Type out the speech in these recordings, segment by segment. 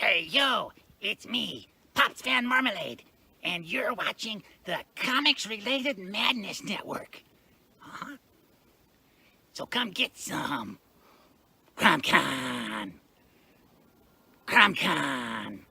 Hey, yo, it's me, Pops Van Marmalade, and you're watching the Comics-Related Madness Network. Huh? So come get some. CromCon. CromCon.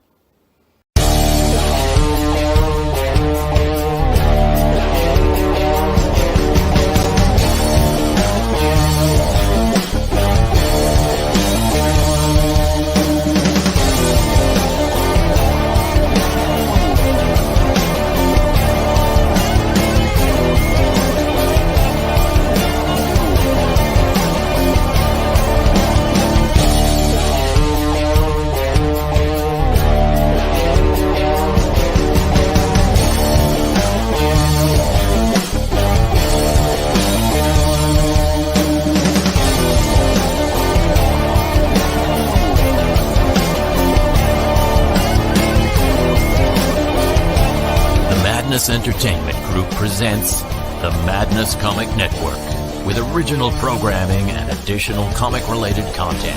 Madness Entertainment Group presents the Madness Comic Network with original programming and additional comic-related content.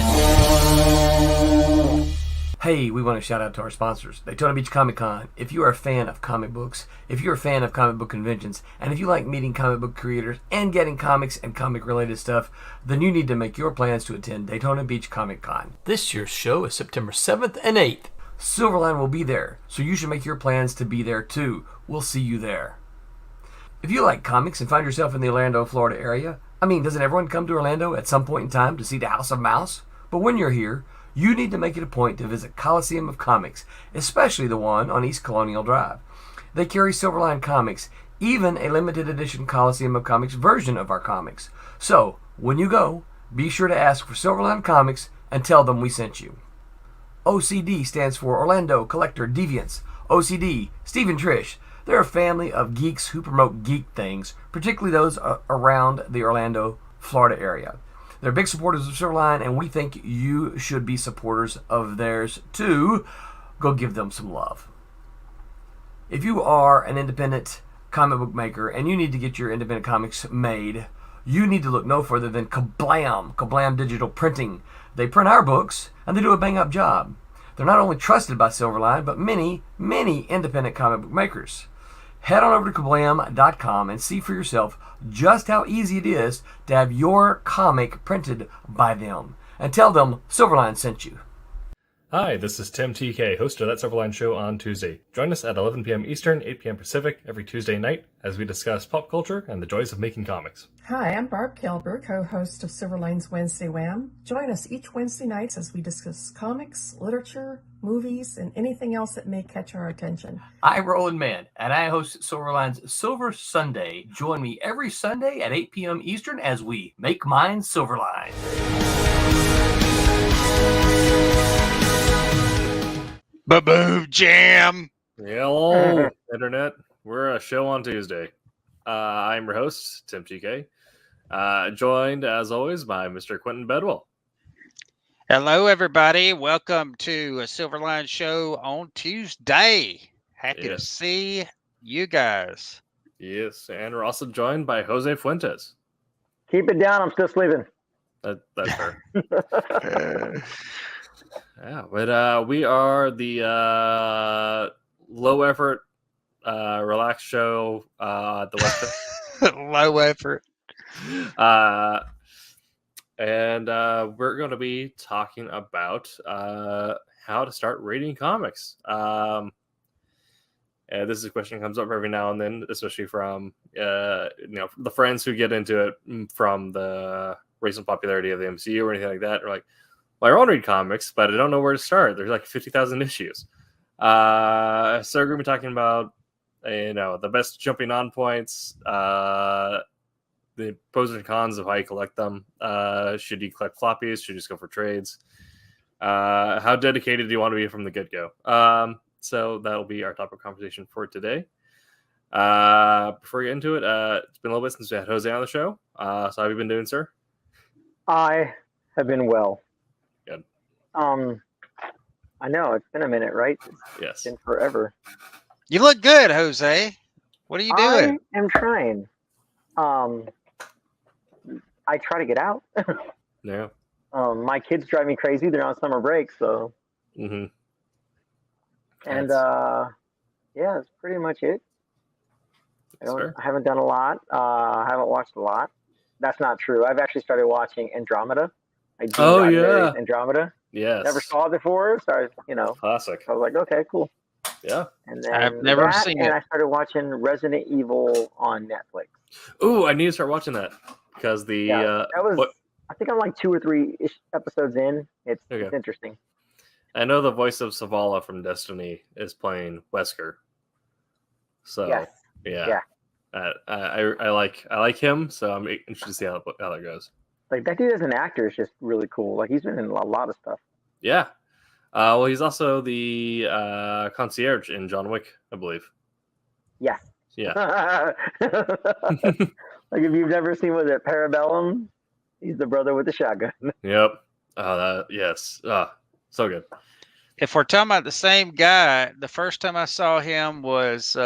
Hey, we want to shout out to our sponsors, Daytona Beach Comic Con. If you are a fan of comic books, if you're a fan of comic book conventions, and if you like meeting comic book creators and getting comics and comic-related stuff, then you need to make your plans to attend Daytona Beach Comic Con. This year's show is September 7th and 8th. Silverline will be there, so you should make your plans to be there too. We'll see you there. If you like comics and find yourself in the Orlando, Florida area, doesn't everyone come to Orlando at some point in time to see the House of Mouse? But when you're here, you need to make it a point to visit Coliseum of Comics, especially the one on East Colonial Drive. They carry Silverline Comics, even a limited edition Coliseum of Comics version of our comics. So, when you go, be sure to ask for Silverline Comics and tell them we sent you. OCD stands for Orlando Collector Deviants. OCD, Steve and Trish, they're a family of geeks who promote geek things, particularly those around the Orlando, Florida area. They're big supporters of Silverline, and we think you should be supporters of theirs too. Go give them some love. If you are an independent comic book maker and you need to get your independent comics made, you need to look no further than Kablam Digital Printing. They print our books, and they do a bang-up job. They're not only trusted by Silverline, but many, many independent comic book makers. Head on over to kablam.com and see for yourself just how easy it is to have your comic printed by them. And tell them Silverline sent you. Hi, this is Tim TK, host of That Silverline Show on Tuesday. Join us at 11 p.m. Eastern, 8 p.m. Pacific every Tuesday night as we discuss pop culture and the joys of making comics. Hi, I'm Barb Kilber, co-host of Silverline's Wednesday Wham. Join us each Wednesday nights as we discuss comics, literature, movies, and anything else that may catch our attention. I'm Roland Mann, and I host Silverline's Silver Sunday. Join me every Sunday at 8 p.m. Eastern as we make mine Silverline. Ba-boom jam. Hello, Internet. We're a show on Tuesday. I'm your host, Tim TK. Joined, as always, by Mr. Quentin Bedwell. Hello, everybody. Welcome to a Silverline Show on Tuesday. Happy to see you guys. Yes, and we're also joined by Jose Fuentes. Keep it down. I'm still sleeping. That's fair. Yeah, but we are the low effort, relaxed show. The West Low effort. And we're going to be talking about how to start reading comics. And this is a question that comes up every now and then, especially from the friends who get into it from the recent popularity of the MCU or anything like that. Are like, well, I want to read comics, but I don't know where to start. There's like 50,000 issues. So we're going to be talking about the best jumping on points, the pros and cons of how you collect them. Should you collect floppies? Should you just go for trades? How dedicated do you want to be from the get-go? So that'll be our topic of conversation for today. Before we get into it, it's been a little bit since we had Jose on the show. So how have you been doing, sir? I have been well. Good. I know it's been a minute, right? Yes. It's been forever. You look good, Jose. What are you doing? I am trying. I try to get out. Yeah. My kids drive me crazy. They're on summer break, so And That's- yeah, that's pretty much it. That's fair. I haven't done a lot. I haven't watched a lot. That's not true. I've actually started watching Andromeda. Like Gene Roddenberry's Andromeda. Yes. Never saw it before, so Classic. I was like, okay, cool. Yeah. And then I've never that, seen and it. I started watching Resident Evil on Netflix. Ooh, I need to start watching that because That was. I think I'm like 2 or 3 episodes in. It's interesting. I know the voice of Savala from Destiny is playing Wesker. So yeah. I like him, so I'm interested to see how that goes. Like that dude as an actor is just really cool. Like he's been in a lot of stuff. Yeah. Well, he's also the concierge in John Wick, I believe. Yes. Yeah. Like if you've never seen Parabellum, he's the brother with the shotgun. Yep. Yes. So good. If we're talking about the same guy, the first time I saw him was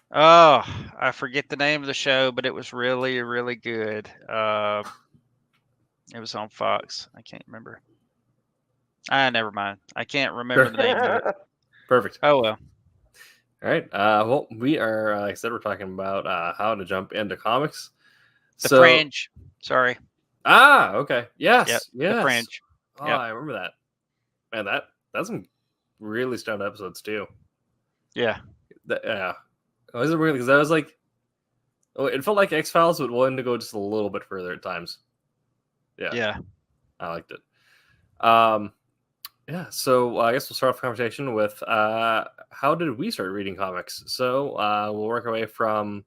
I forget the name of the show, but it was really, really good. It was on Fox. I can't remember. Never mind. I can't remember the name of it. Perfect. Oh well. All right. Well, we are, like I said, we're talking about how to jump into comics. The Fringe. Sorry. Okay. Yes. Yep. Yes. The Fringe. Oh, Yep. I remember that. Man, that's some really stoned episodes too. Yeah. Yeah. It was weird because I was like, it felt like X-Files, but wanted to go just a little bit further at times. Yeah. Yeah. I liked it. Yeah. So I guess we'll start off the conversation with how did we start reading comics? So we'll work our way from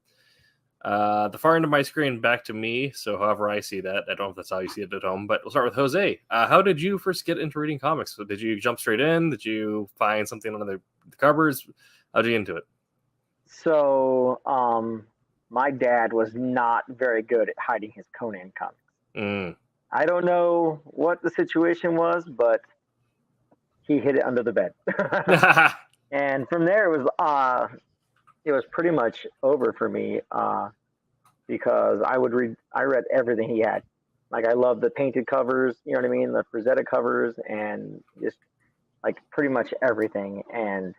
the far end of my screen back to me. So however I see that, I don't know if that's how you see it at home, but we'll start with Jose. How did you first get into reading comics? So did you jump straight in? Did you find something on the covers? How'd you get into it? So my dad was not very good at hiding his Conan comics. I don't know what the situation was, but he hid it under the bed. And from there, it was pretty much over for me because I read everything he had. Like I love the painted covers, you know what I mean, the Frazetta covers, and just like pretty much everything, and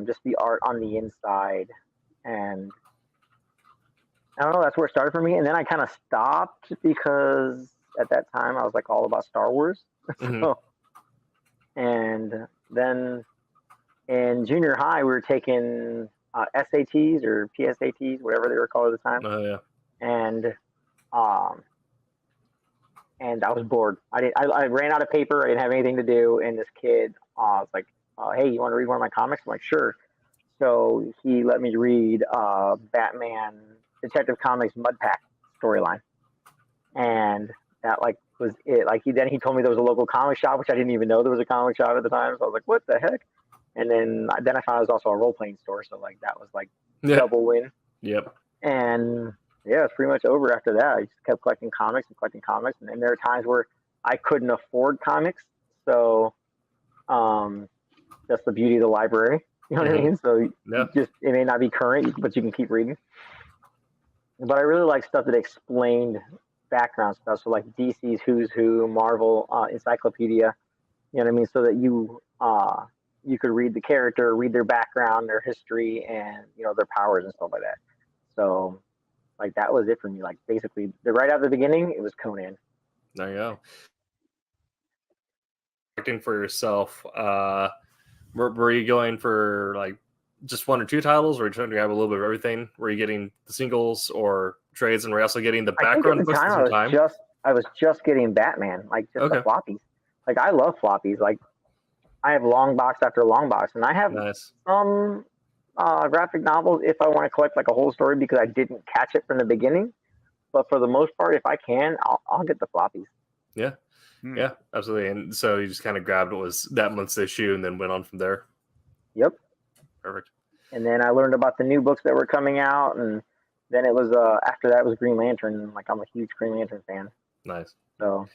just the art on the inside, and I don't know, that's where it started for me. And then I kind of stopped because at that time I was like all about Star Wars. And then in junior high, we were taking SATs or PSATs, whatever they were called at the time. Oh yeah. And I was bored. I ran out of paper. I didn't have anything to do. And this kid was like, "Hey, you want to read one of my comics?" I'm like, "Sure." So he let me read Batman Detective Comics Mudpack storyline, and that like was it. Like he told me there was a local comic shop, which I didn't even know there was a comic shop at the time. So I was like, "What the heck?" And then I found it was also a role playing store. So like that was like double win. Yep. And yeah, it's pretty much over after that. I just kept collecting comics. And then there are times where I couldn't afford comics. So that's the beauty of the library. You know what I mean? So it may not be current, but you can keep reading. But I really like stuff that explained background stuff. So like DC's Who's Who, Marvel Encyclopedia, you know what I mean? So that you could read the character, read their background, their history, and their powers and stuff like that. So like that was it for me. Like basically right out the beginning, it was Conan. There you go. Acting for yourself, were you going for like just 1 or 2 titles, or were you trying to grab a little bit of everything? Were you getting the singles or trades, and were you also getting the background books at the time? I was just getting Batman, like just the floppies. Like I love floppies. Like I have long box after long box, and I have some graphic novels if I want to collect like a whole story because I didn't catch it from the beginning. But for the most part, if I can, I'll get the floppies. Yeah. Yeah, absolutely. And so you just kind of grabbed what was that month's issue and then went on from there. Yep. Perfect. And then I learned about the new books that were coming out, and then it was after that was Green Lantern. Like I'm a huge Green Lantern fan. Nice. So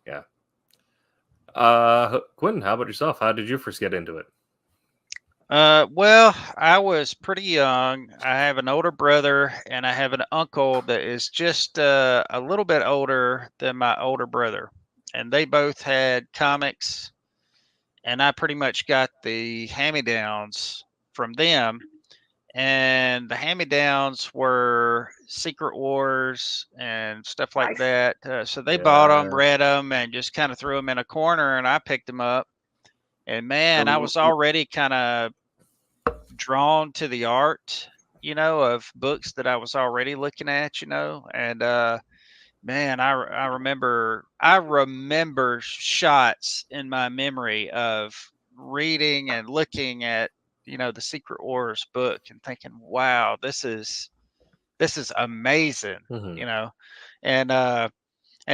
yeah. Quentin, how about yourself? How did you first get into it? Well, I was pretty young. I have an older brother, and I have an uncle that is just a little bit older than my older brother. And they both had comics. and I pretty much got the hand-me-downs from them. And the hand-me-downs were Secret Wars and stuff like Nice. that. So they bought them, read them, and just kind of threw them in a corner, and I picked them up. And man, I was already kind of drawn to the art, of books that I was already looking at, and man, I remember shots in my memory of reading and looking at the Secret Wars book and thinking, wow, this is amazing, and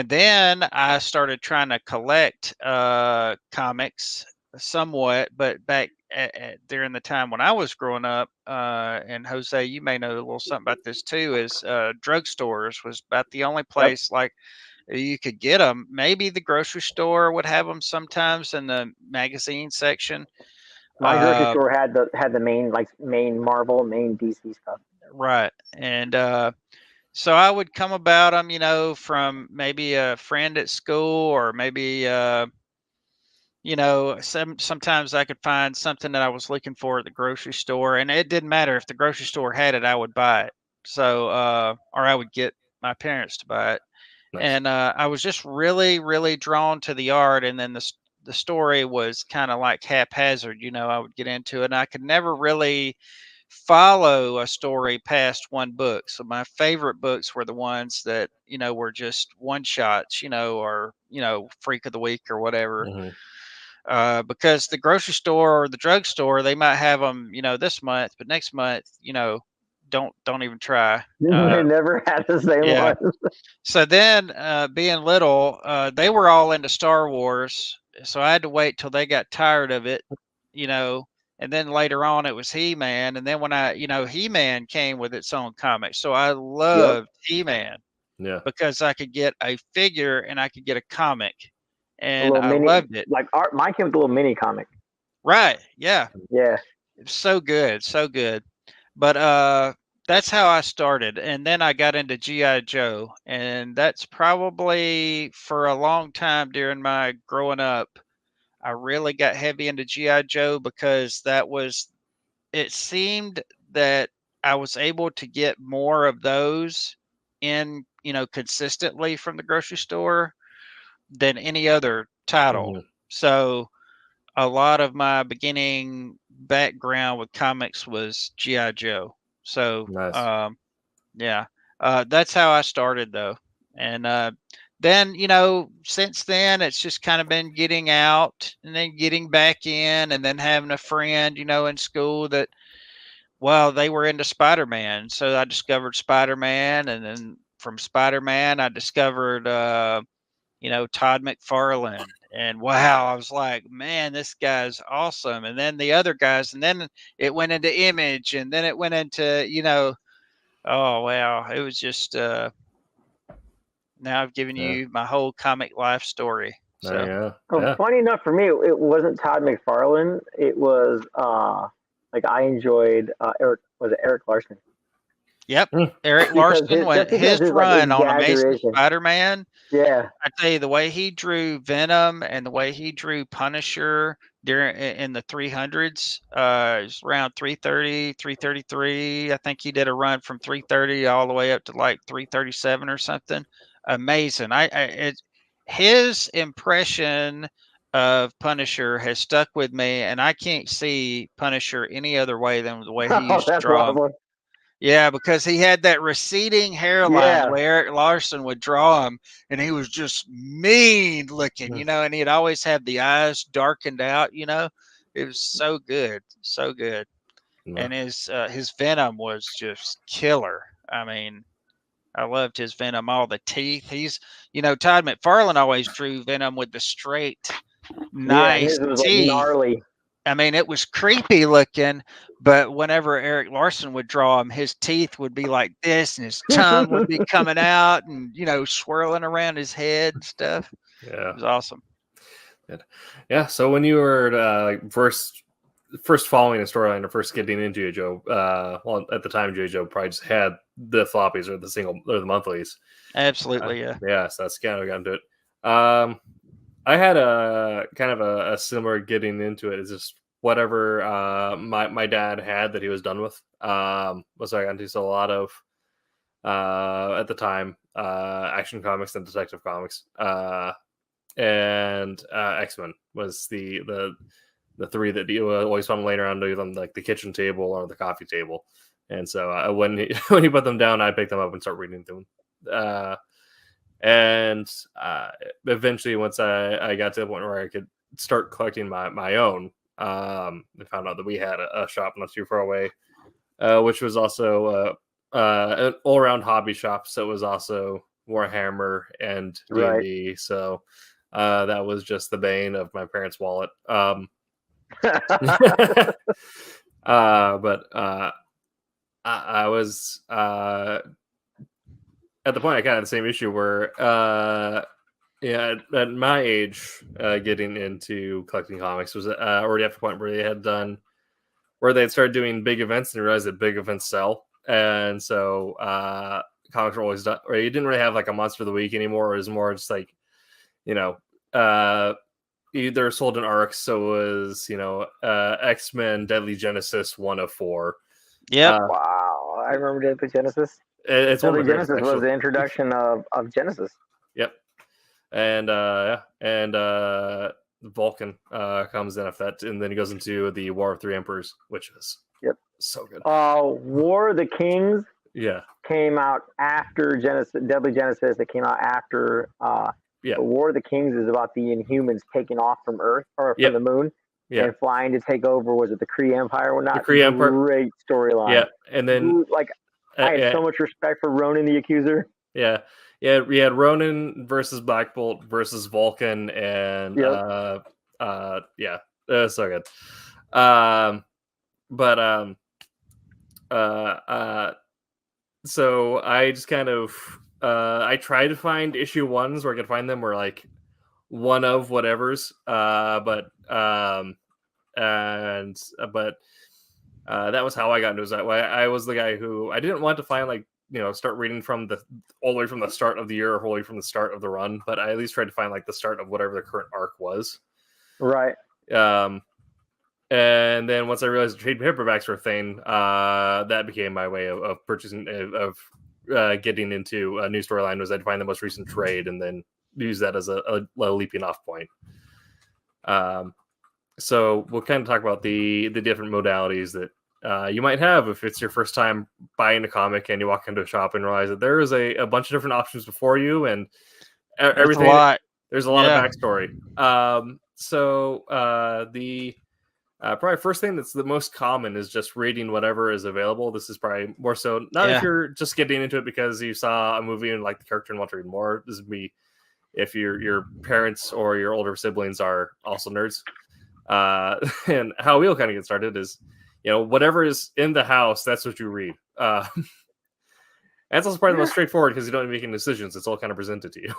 then I started trying to collect comics somewhat, but back during the time when I was growing up, and Jose, you may know a little something about this too, is drugstores was about the only place like you could get them. Maybe the grocery store would have them sometimes in the magazine section. My grocery store had the main Marvel, main DC stuff. Right, and so I would come about them, from maybe a friend at school, or maybe sometimes I could find something that I was looking for at the grocery store, and it didn't matter if the grocery store had it, I would buy it. So, or I would get my parents to buy it. Nice. And I was just really, really drawn to the art, and then the story was kind of like haphazard. I would get into it, and I could never really follow a story past one book. So my favorite books were the ones that were just one shots, or Freak of the Week or whatever. Mm-hmm. Because the grocery store or the drugstore, they might have them, this month, but next month, don't even try. They never had the same one. So then, being little, they were all into Star Wars, so I had to wait till they got tired of it, and then later on it was He-Man, and then when He-Man came with its own comic, so I loved He-Man, because I could get a figure and I could get a comic. And I loved it. Like mine came with a little mini comic. Right. Yeah. Yeah. So good. So good. But that's how I started. And then I got into G.I. Joe. And that's probably for a long time during my growing up. I really got heavy into G.I. Joe because it seemed that I was able to get more of those in, consistently from the grocery store than any other title. Mm-hmm. So a lot of my beginning background with comics was G.I. Joe. So nice. That's how I started though. And then, since then it's just kind of been getting out and then getting back in, and then having a friend, in school that, well, they were into Spider-Man. So I discovered Spider-Man, and then from Spider-Man I discovered Todd McFarlane, and wow, I was like, man, this guy's awesome. And then the other guys, and then it went into Image, and then it went into, oh wow, it was just now I've given you my whole comic life story. So funny enough for me, it wasn't Todd McFarlane. It was I enjoyed Eric Larson. Yep, Eric Larson, his run on Amazing Spider-Man. Yeah, I tell you, the way he drew Venom and the way he drew Punisher in the 300s, it's around 330, 333. I think he did a run from 330 all the way up to like 337 or something. Amazing. His impression of Punisher has stuck with me, and I can't see Punisher any other way than the way he used to draw him. Yeah, because he had that receding hairline where Eric Larson would draw him, and he was just mean looking, and he'd always have the eyes darkened out, It was so good, so good. Yeah. And his Venom was just killer. I mean, I loved his Venom, all the teeth. He's, Todd McFarlane always drew Venom with the straight, nice teeth. Like gnarly. I mean, it was creepy looking, but whenever Eric Larson would draw him, his teeth would be like this, and his tongue would be coming out, and swirling around his head and stuff. Yeah, it was awesome. Yeah. So when you were first following the storyline or first getting into G.I. Joe, well, at the time G.I. Joe probably just had the floppies or the single or the monthlies. Absolutely, yeah. Yeah, so that's kind of got into it. I had a kind of a similar getting into it. It's just whatever my dad had that he was done with. Was what I got into. So a lot of at the time Action Comics and Detective Comics. And X-Men was the three that you always found laying around on like the kitchen table or the coffee table. And so when he put them down, I picked them up and start reading them. And eventually, once I got to the point where I could start collecting my own, I found out that we had a shop not too far away, which was also an all-around hobby shop. So it was also Warhammer and D&D. Right. So that was just the bane of my parents' wallet. But I was at the point I kind of had the same issue where at my age, getting into collecting comics was already at the point where they had started doing big events and realized that big events sell. And so comics were always done, or you didn't really have like a monster of the week anymore. It was more just like, either sold in arcs. So it was, X-Men Deadly Genesis 1 of 4. Yeah. Wow. I remember Deadly Genesis. It's Deadly Genesis was the introduction of Genesis. Yep. And Vulcan comes in after that, and then he goes into the War of Three Emperors, which is so good. War of the Kings came out after Genesis. Deadly Genesis. It came out after War of the Kings is about the Inhumans taking off from Earth or from the moon and flying to take over. Was it the Kree Empire or not? The Kree Empire. Great storyline. Yeah, and then I had so much respect for Ronan the Accuser. Yeah. Yeah, we had Ronan versus Black Bolt versus Vulcan, and it was so good. So I just kind of I tried to find issue ones where I could find them where like one of whatever's, but that was how I got into it. That way, I was the guy who I didn't want to find like, start reading from all the way from the start of the year or wholly from the start of the run, but I at least tried to find like the start of whatever the current arc was. Right. And then once I realized trade paperbacks were a thing, that became my way of purchasing, getting into a new storyline, was I'd find the most recent trade and then use that as a leaping off point. So we'll kind of talk about the different modalities that you might have if it's your first time buying a comic and you walk into a shop and realize that there is a bunch of different options before you, and everything. There's a lot of backstory. The probably first thing that's the most common is just reading whatever is available. This is probably more so not if you're just getting into it because you saw a movie and like the character and want to read more. This would be if your parents or your older siblings are also nerds. And how we'll kind of get started is, whatever is in the house, that's what you read. And it's also probably the most straightforward because you don't make any decisions. It's all kind of presented to you.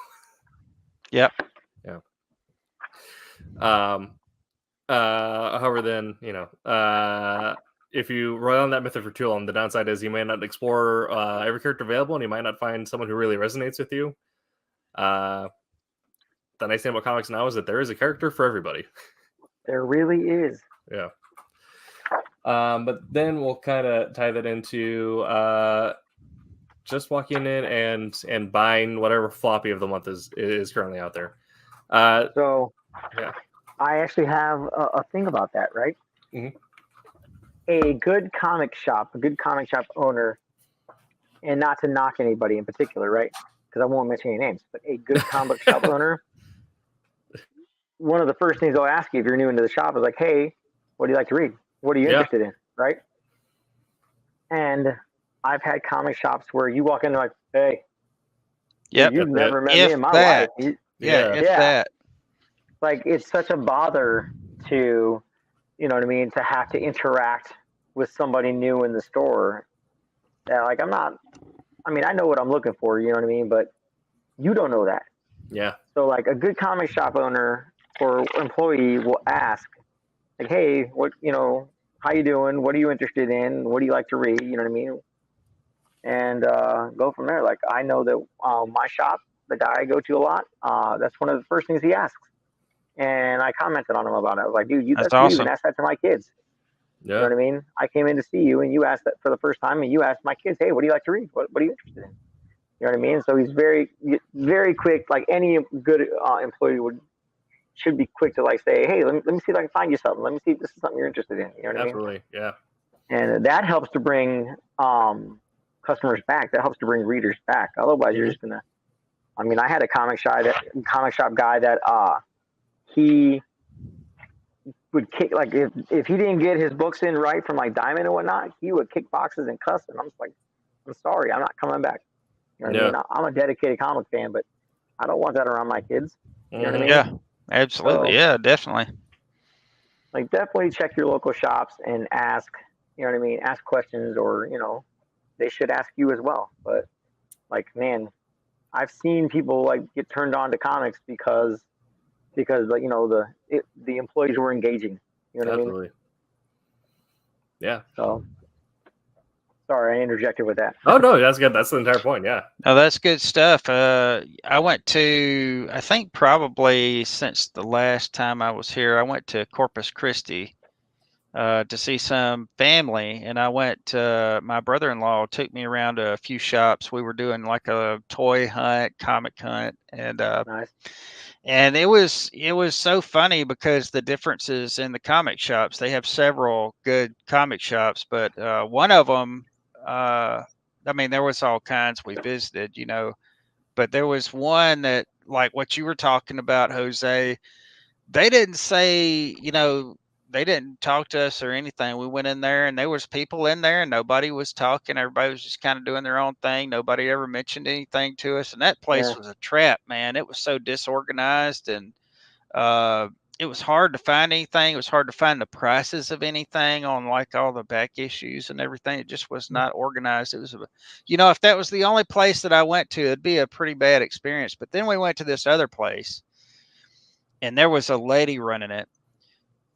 Yep. Yeah. However, then, if you rely on that method for too long, the downside is you may not explore every character available, and you might not find someone who really resonates with you. The nice thing about comics now is that there is a character for everybody. There really is. Yeah. But then we'll kind of tie that into just walking in and buying whatever floppy of the month is currently out there. I actually have a thing about that, right? Mm-hmm. A good comic shop owner, and not to knock anybody in particular, right? Because I won't mention any names, but a good comic shop owner, one of the first things they'll ask you if you're new into the shop is like, hey, what do you like to read? What are you interested in, right? And I've had comic shops where you walk in and like, hey, you've never met me in my life. That. Like, it's such a bother to, to have to interact with somebody new in the store. That, like, I know what I'm looking for, but you don't know that. Yeah. So, like, a good comic shop owner or employee will ask, like, hey, what, how you doing? What are you interested in? What do you like to read? You know what I mean? And go from there. Like, I know that my shop, the guy I go to a lot, that's one of the first things he asks. And I commented on him about it. I was like, dude, you That's even awesome. asked that to my kids. Yeah. You know what I mean? I came in to see you, and you asked that for the first time, and you asked my kids, hey, what do you like to read? What are you interested in? You know what I mean? So he's very, very quick. Like any good employee should be quick to like say, hey, let me see if I can find you something. Let me see if this is something you're interested in. You know what Absolutely. I mean? Yeah. And that helps to bring customers back. That helps to bring readers back. Otherwise, you're just gonna. I mean, I had a comic shop guy that he would kick, like if he didn't get his books in right from like Diamond and whatnot, he would kick boxes and cuss. And I'm just like, I'm sorry, I'm not coming back. You know what I mean? I'm a dedicated comic fan, but I don't want that around my kids. You know what I mean? Yeah, absolutely. So, Yeah, definitely. like, definitely check your local shops and ask. You know what I mean? Ask questions, or they should ask you as well. But like, man, I've seen people like get turned on to comics because like the employees were engaging. You know what Absolutely. I mean? Yeah. So sorry, I interjected with that. Oh no, that's good. That's the entire point. Yeah. Oh, that's good stuff. I went to, I think probably since the last time I was here, I went to Corpus Christi to see some family, and I went. My brother-in-law took me around to a few shops. We were doing like a toy hunt, comic hunt, and Nice. and it was so funny because the differences in the comic shops. They have several good comic shops, but one of them, I mean, there was all kinds we visited, but there was one that, like what you were talking about, Jose, they didn't say, they didn't talk to us or anything. We went in there and there was people in there and nobody was talking. Everybody was just kind of doing their own thing. Nobody ever mentioned anything to us. And that place was a trap, man. It was so disorganized, and it was hard to find anything. It was hard to find the prices of anything on like all the back issues and everything. It just was not organized. It was, if that was the only place that I went to, it'd be a pretty bad experience. But then we went to this other place and there was a lady running it.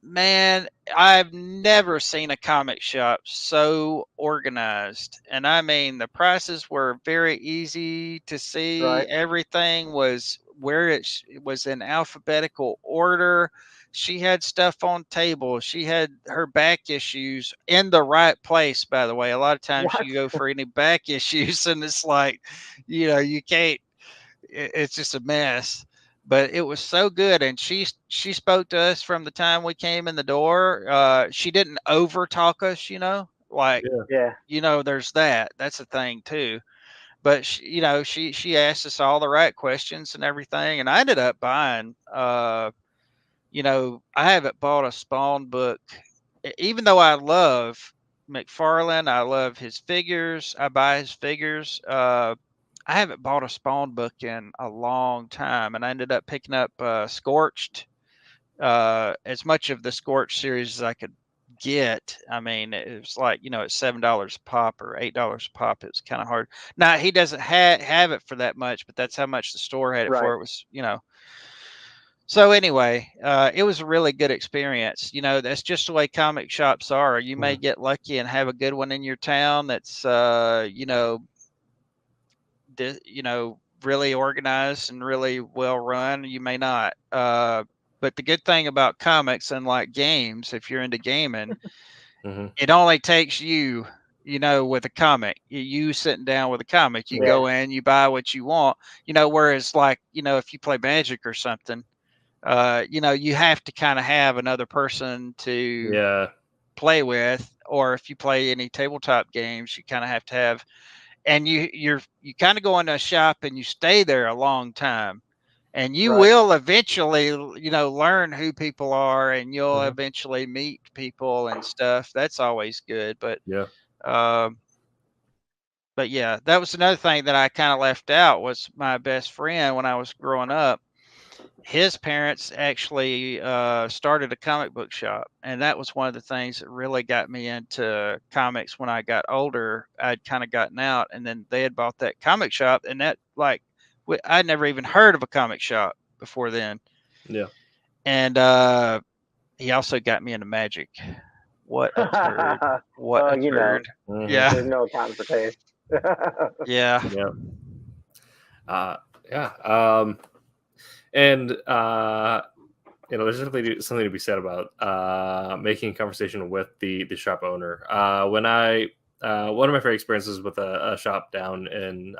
Man, I've never seen a comic shop so organized. And I mean, the prices were very easy to see. Right. Everything was where it was in alphabetical order. She had stuff on tables. She had her back issues in the right place, by the way. A lot of times you go for any back issues and it's like, you can't, it's just a mess. But it was so good, and she spoke to us from the time we came in the door. She didn't over talk us, like there's that. That's a thing too. But she asked us all the right questions and everything, and I ended up buying. I haven't bought a Spawn book, even though I love McFarlane. I love his figures. I buy his figures. I haven't bought a Spawn book in a long time, and I ended up picking up Scorched, as much of the Scorched series as I could get. I mean, it was like, it's $7 a pop or $8 a pop. It was kind of hard. Now, he doesn't have it for that much, but that's how much the store had it for. It was, So anyway, it was a really good experience. That's just the way comic shops are. You may get lucky and have a good one in your town that's, really organized and really well run. You may not. But the good thing about comics, unlike games, if you're into gaming, it only takes you, with a comic, you sitting down with a comic, you go in, you buy what you want, whereas like, if you play Magic or something, you have to kind of have another person to play with, or if you play any tabletop games, you kind of have to have. And you kind of go into a shop and you stay there a long time, and you will eventually, learn who people are, and you'll eventually meet people and stuff. That's always good. But yeah, that was another thing that I kind of left out was my best friend when I was growing up. His parents actually started a comic book shop, and that was one of the things that really got me into comics. When I got older, I'd kind of gotten out, and then they had bought that comic shop, and that, like, I'd never even heard of a comic shop before then. Yeah. And he also got me into Magic. What a turd. What a turd. Yeah. There's no time for taste. Yeah. And there's definitely something to be said about making conversation with the shop owner. When one of my favorite experiences with a shop down in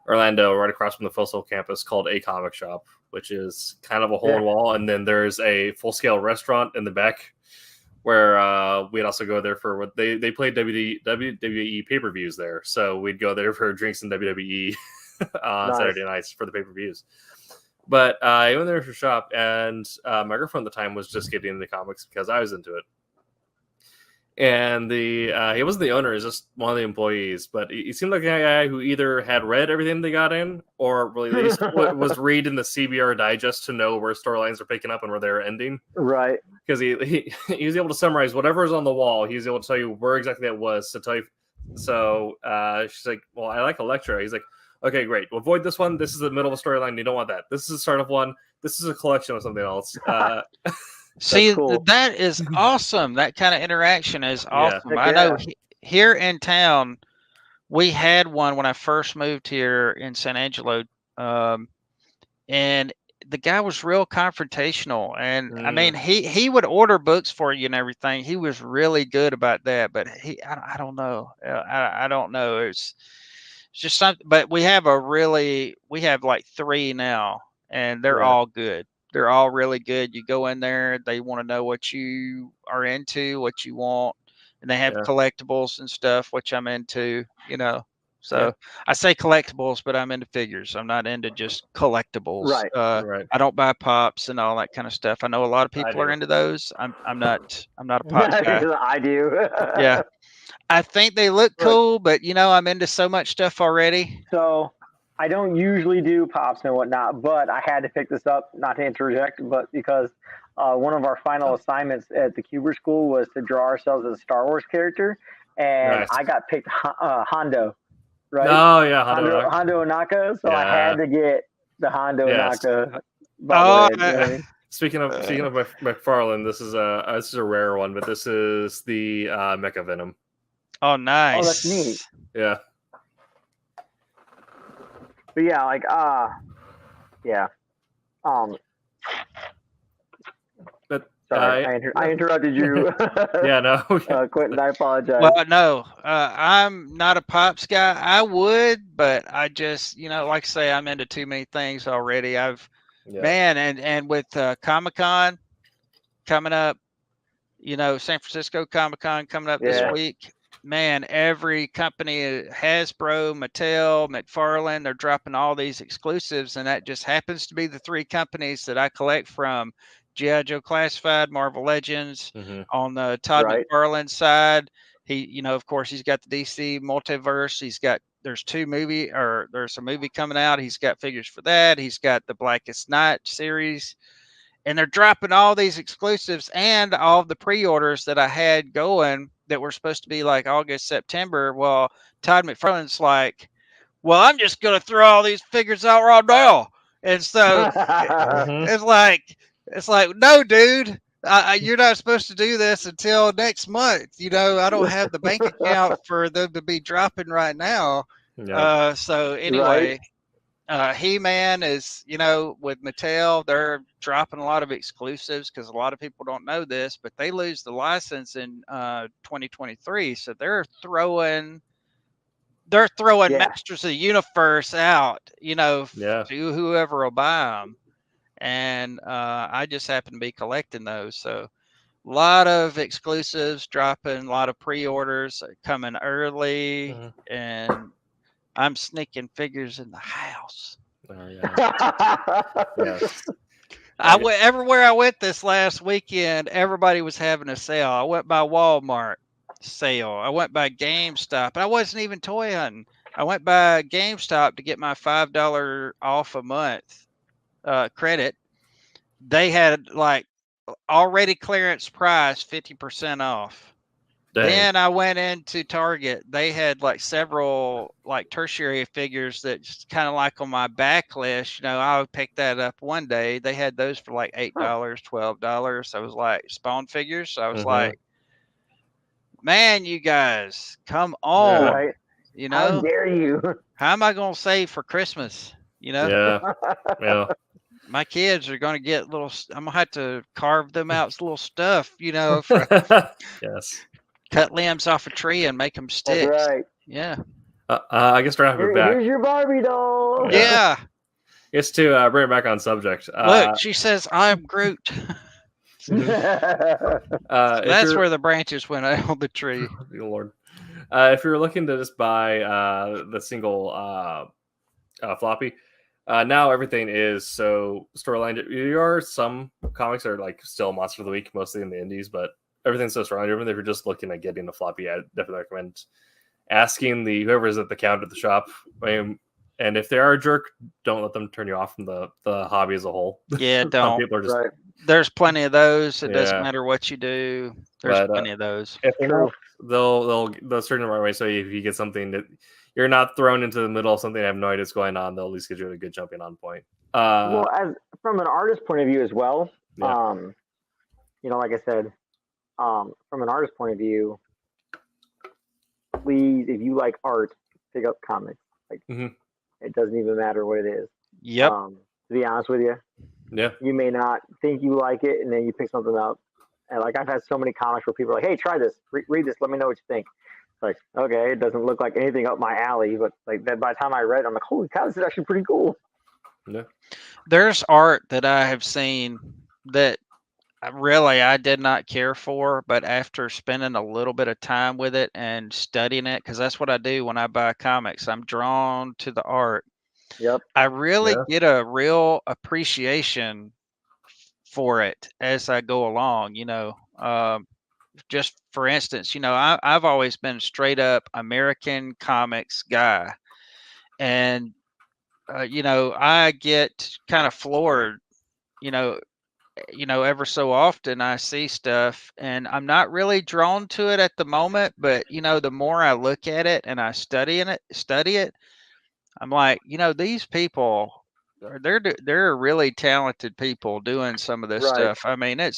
Orlando, right across from the Full Sail campus, called A Comic Shop, which is kind of a hole in wall, and then there's a full scale restaurant in the back where we'd also go there for what they played WWE pay per views there, so we'd go there for drinks and WWE on Saturday nights for the pay per views. But I went there for shop, and my girlfriend at the time was just getting into comics because I was into it. And he wasn't the owner; he's just one of the employees. But he seemed like a guy who either had read everything they got in, or really at least was reading the CBR digest to know where storylines are picking up and where they're ending. Right. Because he was able to summarize whatever is on the wall. He was able to tell you where exactly that was to tell you. So she's like, "Well, I like Elektra." He's like, "Okay, great. We'll avoid this one. This is the middle of a storyline. You don't want that. This is the start of one. This is a collection of something else." See, cool. that is awesome. That kind of interaction is awesome. Heck I know yeah. here in town, we had one when I first moved here in San Angelo, and the guy was real confrontational. And I mean, he would order books for you and everything. He was really good about that. But I don't know. I don't know. It's just something. But we have like 3 now, and they're all good. They're all really good. You go in there, they want to know what you are into, what you want, and they have collectibles and stuff, which I'm into, So I say collectibles, but I'm into figures. I'm not into just collectibles. Right. Right. I don't buy pops and all that kind of stuff. I know a lot of people are into those. I'm not a pops guy. I do. Yeah. I think they look cool, but I'm into so much stuff already. So I don't usually do pops and whatnot, but I had to pick this up, not to interject, but because one of our final assignments at the Cuber School was to draw ourselves as a Star Wars character, and I got picked Hondo, right? Oh yeah, Hondo Ohnaka. So I had to get the Hondo Ohnaka. Speaking of McFarlane, this is a rare one, but this is the Mecha Venom. Oh, nice. Oh, that's neat. Yeah. But yeah, like But sorry, I interrupted you. Yeah, no. Quentin, I apologize. Well, no, I'm not a pops guy. I would, but I just, like I say, I'm into too many things already. And with Comic-Con coming up, San Francisco Comic-Con coming up this week. Man, every company, Hasbro, Mattel, McFarlane, they're dropping all these exclusives, and that just happens to be the 3 companies that I collect from. G.I. Joe Classified, Marvel Legends. On the Todd McFarlane side, he, of course, he's got the DC multiverse. There's a movie coming out. He's got figures for that. He's got the Blackest Night series. And they're dropping all these exclusives and all of the pre-orders that I had going that were supposed to be like August, September. Well, Todd McFarlane's like, well, I'm just going to throw all these figures out right now. And so it's like, no, dude, you're not supposed to do this until next month. I don't have the bank account for them to be dropping right now. So anyway, He-Man is, with Mattel, they're dropping a lot of exclusives because a lot of people don't know this, but they lose the license in 2023. So they're throwing Masters of the Universe out, to whoever will buy them. And I just happen to be collecting those. So a lot of exclusives dropping, a lot of pre-orders coming early, and I'm sneaking figures in the house. Oh, yeah. Everywhere I went this last weekend, everybody was having a sale. I went by Walmart, sale. I went by GameStop. I wasn't even toy hunting. I went by GameStop to get my $5 off a month credit. They had like already clearance price 50% off. Dang. Then I went into Target. They had like several like tertiary figures that just kind of like on my backlist. I would pick that up one day. They had those for like $8, $12. I was like Spawn figures. So I was like, man, you guys, come on. Right. How dare you? How am I going to save for Christmas? Yeah. my kids are going to get little. I'm gonna have to carve them out as little stuff, for Yes. cut limbs off a tree and make them That's sticks. right. Yeah. I guess we're gonna have it back. Here's your Barbie doll. Yeah. Just to bring it back on subject. Look, she says, "I'm Groot." That's where the branches went out on the tree. Good Lord. If you're looking to just buy the single floppy, now everything is so storyline. There are some comics that are like still Monster of the Week, mostly in the indies, but everything's so storyline driven. If you're just looking at getting the floppy, I definitely recommend asking whoever's at the counter at the shop. And if they are a jerk, don't let them turn you off from the hobby as a whole. Yeah, don't. Some people are just, There's plenty of those. It Yeah. doesn't matter what you do. There's plenty of those. if they're not, they'll turn the right way. So if you get something that you're not thrown into the middle of something, I have no idea what's going on, they'll at least get you a good jumping on point. Well, as from an artist point of view as well, Yeah. like I said, from an artist point of view, please, if you like art, pick up comics. Like it doesn't even matter what it is. Yep. To be honest with you, Yeah. you may not think you like it, and then you pick something up. And like I've had so many comics where people are like, "Hey, try this, read this, let me know what you think." Like, okay, it doesn't look like anything up my alley, but like that by the time I read it, I'm like, holy cow, this is actually pretty cool. Yeah. There's art that I have seen that I did not care for, but after spending a little bit of time with it and studying it, because that's what I do when I buy comics, I'm drawn to the art. Yep. I really get a real appreciation for it as I go along, just for instance, I've always been straight up American comics guy. And, I get kind of floored, ever so often I see stuff and I'm not really drawn to it at the moment, but the more I look at it and I study it, I'm like, these people they're really talented people doing some of this stuff. I mean, I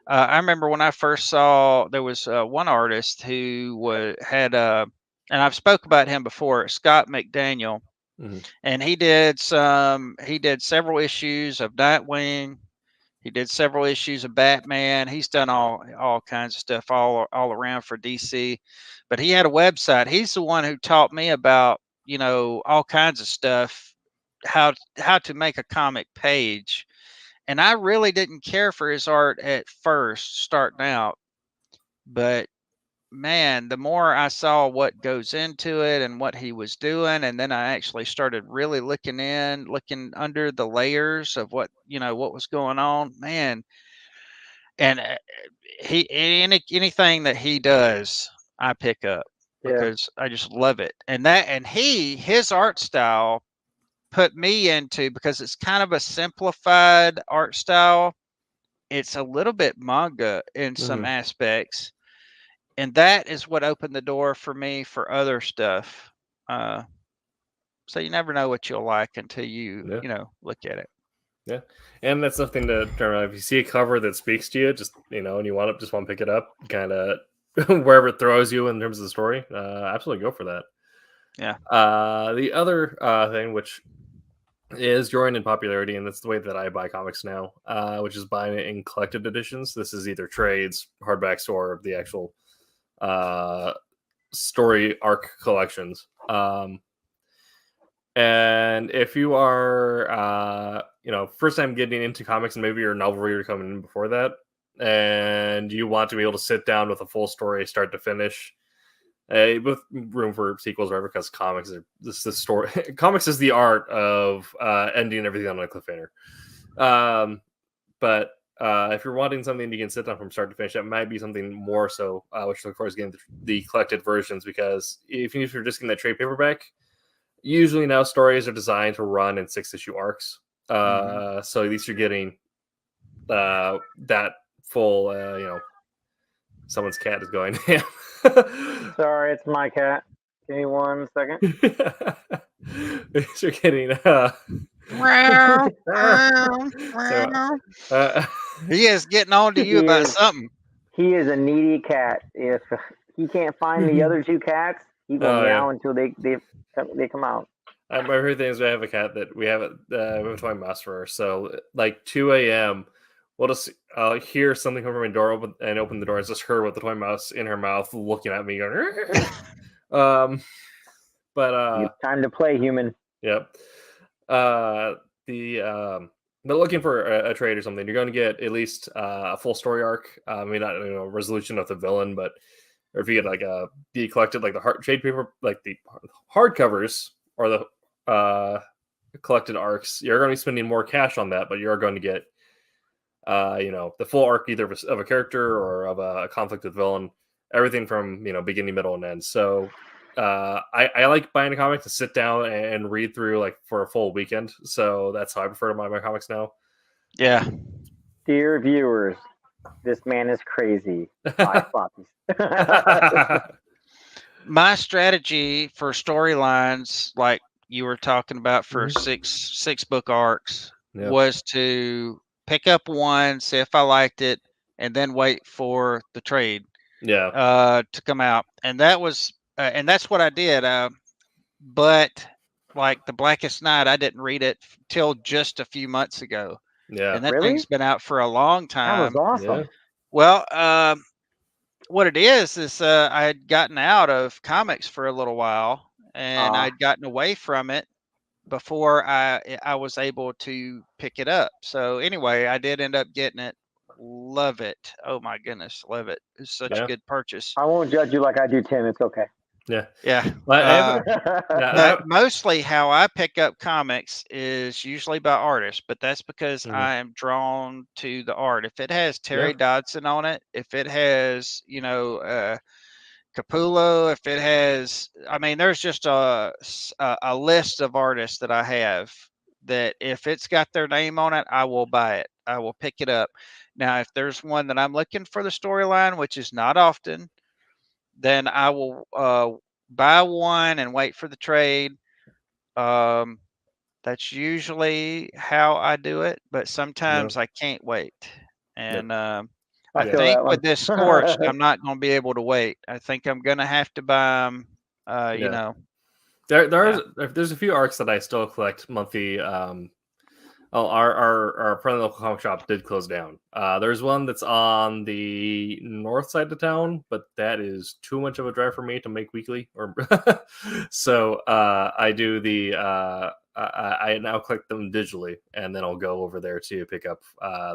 remember when I first saw there was one artist who had and I've spoke about him before, Scott McDaniel. And he did several issues of Nightwing. He did several issues of Batman. He's done all kinds of stuff all around for DC. But he had a website. He's the one who taught me about, all kinds of stuff, how to make a comic page. And I really didn't care for his art at first, starting out. But man, the more I saw what goes into it and what he was doing, and then I actually started really looking under the layers of what was going on, man. And anything that he does, I pick up because I just love it. And his art style put me into, because it's kind of a simplified art style. It's a little bit manga in some aspects. And that is what opened the door for me for other stuff. So you never know what you'll like until you look at it. Yeah, and that's something to turn around. If you see a cover that speaks to you, just and you want to pick it up, kind of wherever it throws you in terms of the story, absolutely go for that. Yeah. The other thing, which is growing in popularity, and that's the way that I buy comics now, which is buying it in collected editions. This is either trades, hardbacks, or the actual story arc collections. And if you are first time getting into comics, and maybe you're a novel reader coming in before that, and you want to be able to sit down with a full story start to finish, with room for sequels or whatever, because comics are the story. Comics is the art of ending everything on a cliffhanger. But if you're wanting something you can sit down from start to finish, that might be something more so, which look forward to getting the collected versions, because if you're just getting that trade paperback, usually now stories are designed to run in 6-issue arcs. So at least you're getting that full, someone's cat is going. Sorry, it's my cat. Give me 1 second. You're getting he is getting on to you about something. He is a needy cat. If he can't find the other 2 cats, he will meow until they come out. My favorite thing is we have a cat that we have a toy mouse for her. So like 2 a.m. we'll just hear something come from my door open the door. It's just her with the toy mouse in her mouth looking at me going but Time to play, human. Yep. But looking for a trade or something, you're going to get at least a full story arc. I mean, not resolution of the villain, but or if you get like a collected like the trade paper, like the hardcovers or the collected arcs, you're going to be spending more cash on that, but you're going to get the full arc either of a character or of a conflict with villain, everything from beginning, middle, and end. So I like buying a comic to sit down and read through like for a full weekend. So that's how I prefer to buy my comics now. Yeah. Dear viewers, this man is crazy. Buy floppies. My strategy for storylines, like you were talking about for six book arcs, was to pick up one, see if I liked it, and then wait for the trade to come out. And that was and that's what I did. But like The Blackest Night, I didn't read it till just a few months ago. Yeah. And that thing's been out for a long time. That was awesome. Yeah. Well, what it is I had gotten out of comics for a little while, and I'd gotten away from it before I was able to pick it up. So anyway, I did end up getting it. Love it. Oh my goodness, love it. It's such a good purchase. I won't judge you like I do, Tim. It's okay. Yeah. Mostly how I pick up comics is usually by artists, but that's because I am drawn to the art. If it has Terry Dodson on it, if it has, Capullo, if it has, I mean, there's just a list of artists that I have that if it's got their name on it, I will buy it. I will pick it up. Now, if there's one that I'm looking for the storyline, which is not often, then I will buy one and wait for the trade. That's usually how I do it, but sometimes I can't wait. And I think with this Scorched, I'm not going to be able to wait. I think I'm going to have to buy them, There's a few arcs that I still collect monthly. Our friendly local comic shop did close down. There's one that's on the north side of town, but that is too much of a drive for me to make weekly. So I do I now collect them digitally, and then I'll go over there to pick up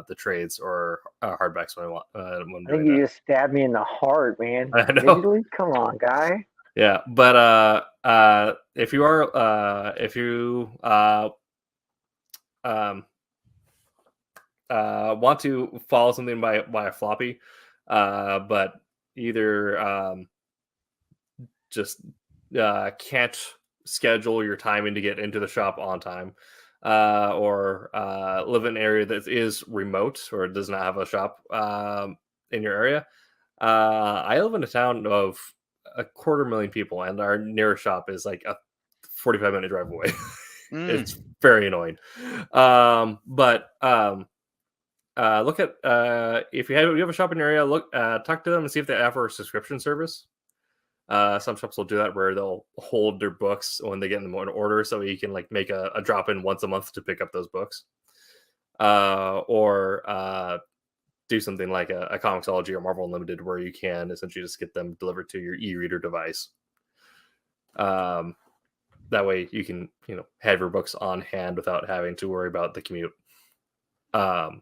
the trades or hardbacks when I want. I think you just stabbed me in the heart, man. I know. Digitally? Come on, guy. Yeah, but if you want to follow something by a floppy, but either just can't schedule your timing to get into the shop on time, or live in an area that is remote or does not have a shop in your area. I live in a town of 250,000 people, and our nearest shop is like a 45-minute drive away. It's very annoying. But look at if you have a shop in your area, talk to them and see if they offer a subscription service. Some shops will do that where they'll hold their books when they get them in order, so you can like make a drop in once a month to pick up those books, or do something like a Comixology or Marvel Unlimited, where you can essentially just get them delivered to your e-reader device. That way you can, have your books on hand without having to worry about the commute. As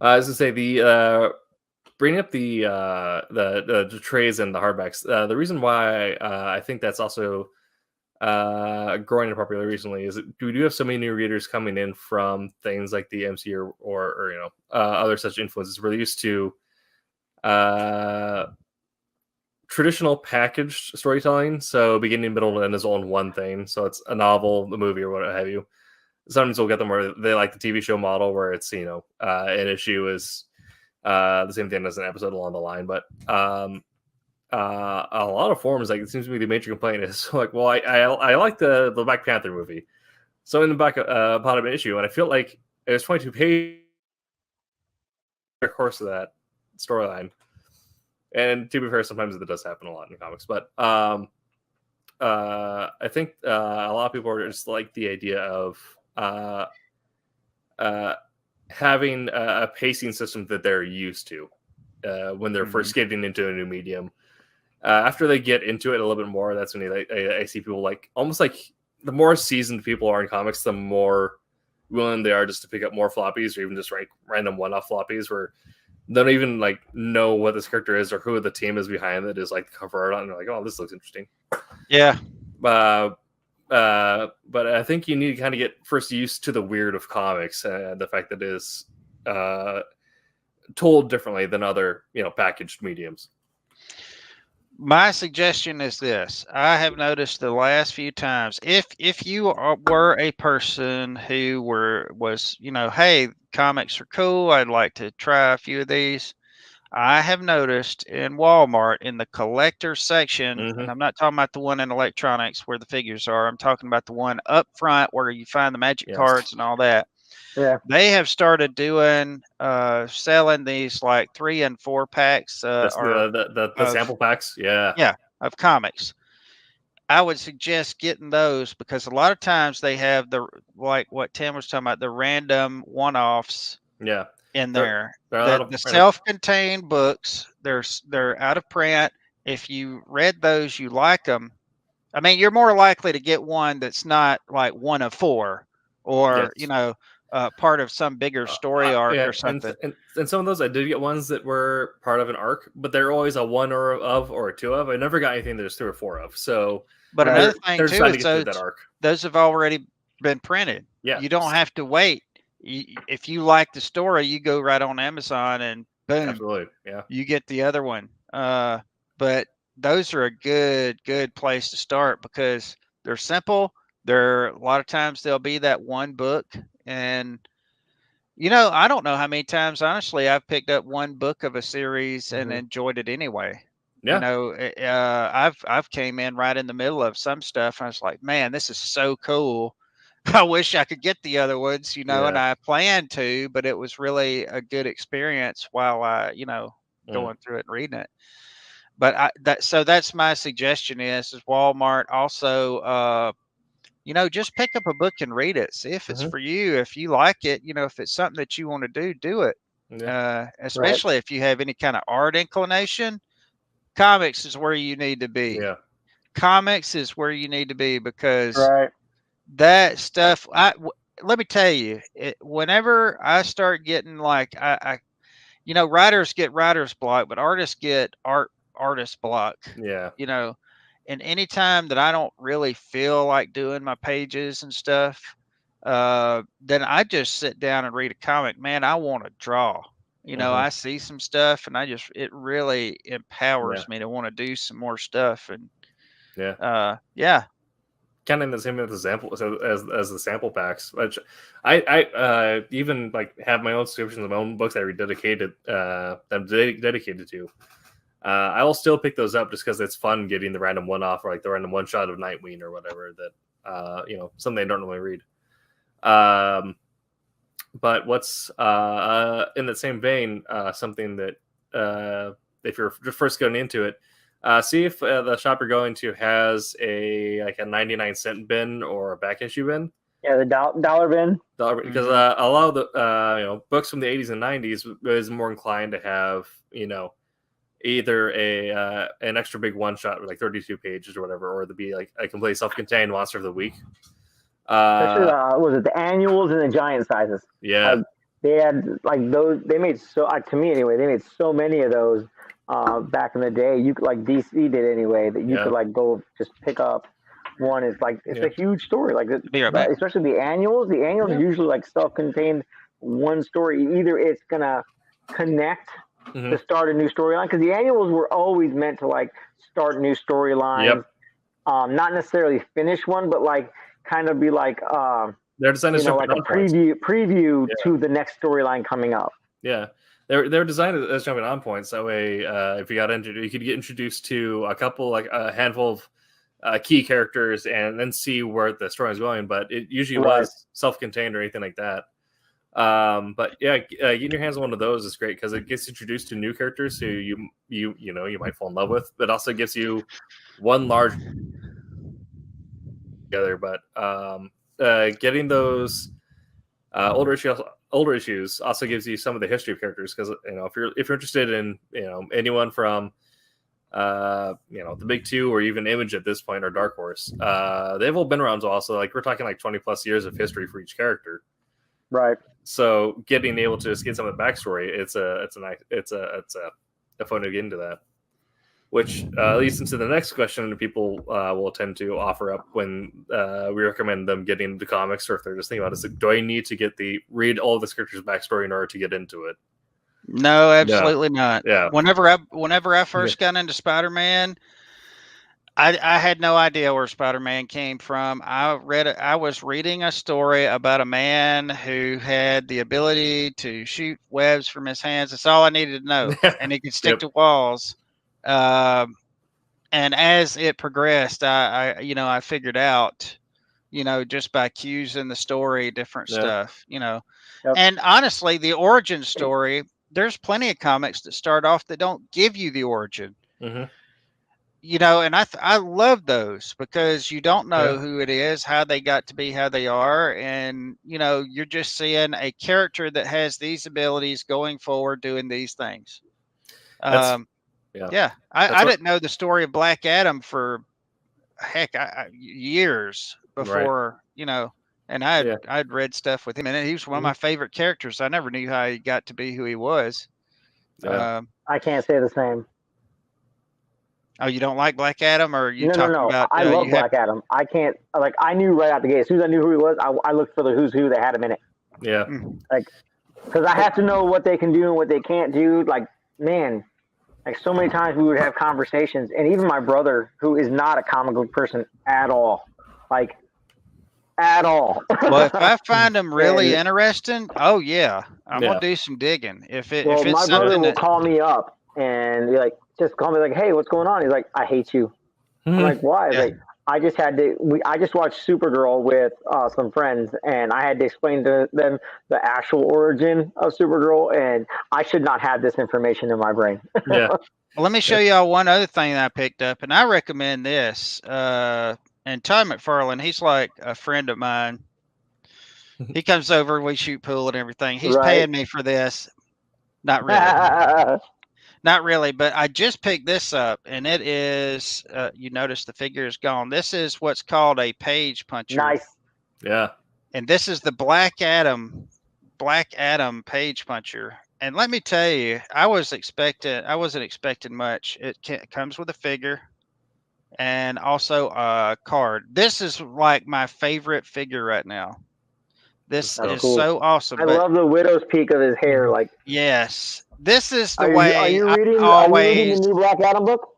I say, bringing up the trays and the hardbacks. The reason why I think that's also growing in popularity recently is that we do have so many new readers coming in from things like the MCU or other such influences. We're used to traditional packaged storytelling, so beginning, middle, and end is all in one thing. So it's a novel, the movie, or what have you. Sometimes we'll get them where they like the TV show model, where it's an issue is the same thing as an episode along the line. But a lot of forums, like, it seems to be the major complaint is like, well, I like the Black Panther movie, so in the back bottom issue, and I feel like it was 22 pages the course of that storyline. And to be fair, sometimes it does happen a lot in comics. But I think a lot of people are just like the idea of having a pacing system that they're used to when they're first getting into a new medium. After they get into it a little bit more, that's when I see people like almost like the more seasoned people are in comics, the more willing they are just to pick up more floppies or even just like random one-off floppies where they don't even like know what this character is or who the team is behind it is like the cover art on. And they're like, oh, this looks interesting. Yeah. But I think you need to kind of get first used to the weird of comics and the fact that it is told differently than other, packaged mediums. My suggestion is this. I have noticed the last few times, if you were a person who was, hey, comics are cool, I'd like to try a few of these. I have noticed in Walmart in the collector section, and I'm not talking about the one in electronics where the figures are. I'm talking about the one up front where you find the magic cards and all that. Yeah, they have started doing selling these like 3 and 4 packs. The sample packs, of comics. I would suggest getting those because a lot of times they have the like what Tim was talking about, the random one-offs. Yeah. In there, the self-contained books, they're out of print. If you read those, you like them. I mean, you're more likely to get one that's not like 1 of 4, or part of some bigger story arc or something. And some of those, I did get ones that were part of an arc, but they're always a 1 or a 2 of. I never got anything there's 3 or 4 of. So, but another thing too is those have already been printed. Yeah, you don't have to wait. If you like the story, you go right on Amazon and boom, absolutely, you get the other one. But those are a good place to start because they're simple. A lot of times there'll be that one book, and I don't know how many times honestly I've picked up one book of a series and enjoyed it anyway. Yeah. I've came in right in the middle of some stuff. And I was like, man, this is so cool. I wish I could get the other ones, and I planned to, but it was really a good experience while I, going through it and reading it. But that's my suggestion is Walmart also, just pick up a book and read it. See if it's for you. If you like it, if it's something that you want to do it. Yeah. Especially if you have any kind of art inclination, comics is where you need to be. Yeah. Comics is where you need to be because that stuff, let me tell you, whenever I start getting like, writers get writer's block, but artists get artist block. Yeah. And anytime that I don't really feel like doing my pages and stuff, then I just sit down and read a comic. Man, I want to draw. I see some stuff and it really empowers me to want to do some more stuff. And kind of the same as the sample packs, which I even like have my own subscriptions of my own books that I dedicated to. I will still pick those up just because it's fun getting the random one-off or like the random one-shot of Nightwing or whatever that something I don't normally read. But what's in the same vein, something that if you're first going into it, see if the shop you're going to has a 99-cent bin or a back issue bin. Yeah, the dollar bin. Because a lot of the books from the 80s and 90s is more inclined to have either an extra big one shot with like 32 pages or whatever, or to be like a completely self-contained monster of the week. Especially was it the annuals and the giant sizes? Yeah, they had like those. They made to me anyway. They made so many of those back in the day. You could like DC did anyway that you could like go just pick up one. It's like it's a huge story. Like especially the annuals. The annuals are usually like self-contained one story. Either it's gonna connect to start a new storyline because the annuals were always meant to like start new storylines. Not necessarily finish one, but like kind of be like they're designed as like a preview to the next storyline coming up. Yeah, they're designed as jumping on points. That way, if you got introduced, you could get introduced to a couple, like a handful of key characters, and then see where the story is going. But it usually was self-contained or anything like that. But yeah, getting your hands on one of those is great because it gets introduced to new characters who you might fall in love with, but also gives you one large together, but getting those older issues also gives you some of the history of characters, because if you're interested in anyone from the big two or even Image at this point, or Dark Horse, they've all been around also. Like, we're talking like 20 plus years of history for each character. Right. So getting able to just get some of the backstory, it's a fun to get into that. Which leads into the next question that people will tend to offer up when we recommend them getting into comics, or if they're just thinking about it, is, do I need to read all of this character's backstory in order to get into it? No, absolutely not. Yeah. Whenever I first got into Spider-Man, I had no idea where Spider-Man came from. I was reading a story about a man who had the ability to shoot webs from his hands. That's all I needed to know, and he could stick to walls. And as it progressed, I figured out, just by cues in the story, different stuff, Yep. And honestly, the origin story, there's plenty of comics that start off that don't give you the origin, Mm-hmm. And I love those, because you don't know who it is, how they got to be how they are. And, you're just seeing a character that has these abilities going forward, doing these things. I didn't know the story of Black Adam for years before, and I'd read stuff with him, and he was one of my favorite characters. I never knew how he got to be who he was. I can't say the same. Oh, you don't like Black Adam, or you talking about? I love Black Adam. I can't, I knew right out the gate. As soon as I knew who he was, I looked for the who's who that had him in it. Yeah. Because I have to know what they can do and what they can't do. So many times we would have conversations, and even my brother, who is not a comic book person at all, at all. Well, if I find them really interesting, I'm gonna do some digging. If it's my brother something will call me up and be like, just call me hey, what's going on? He's like, I hate you. I'm like, why? Yeah. I just watched Supergirl with some friends, and I had to explain to them the actual origin of Supergirl, and I should not have this information in my brain. Yeah. Well, let me show y'all one other thing that I picked up, and I recommend this. And Todd McFarlane, he's like a friend of mine. He comes over, we shoot pool and everything. He's paying me for this. Not really. Not really, but I just picked this up, and it is, you notice the figure is gone. This is what's called a page puncher. Nice. Yeah. And this is the Black Adam page puncher. And let me tell you, I wasn't expecting much. It comes with a figure and also a card. This is like my favorite figure right now. This is cool. So awesome. I love the widow's peak of his hair. Yes. This is the way are you reading the new Black Adam book?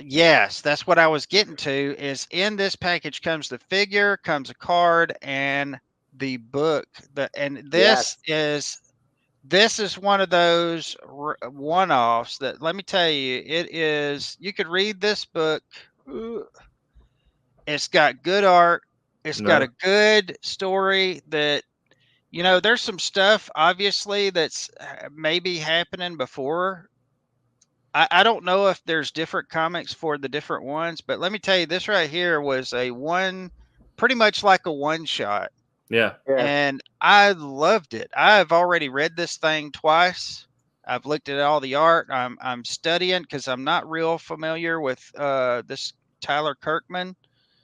Yes, that's what I was getting to. Is in this package comes the figure, comes a card, and the book. This is one of those one-offs that, let me tell you, it is. You could read this book. It's got good art. It's got a good story that. There's some stuff, obviously, that's maybe happening before. I don't know if there's different comics for the different ones, but let me tell you, this right here was pretty much like a one-shot. Yeah. And I loved it. I've already read this thing twice. I've looked at all the art. I'm studying, because I'm not real familiar with this Tyler Kirkman,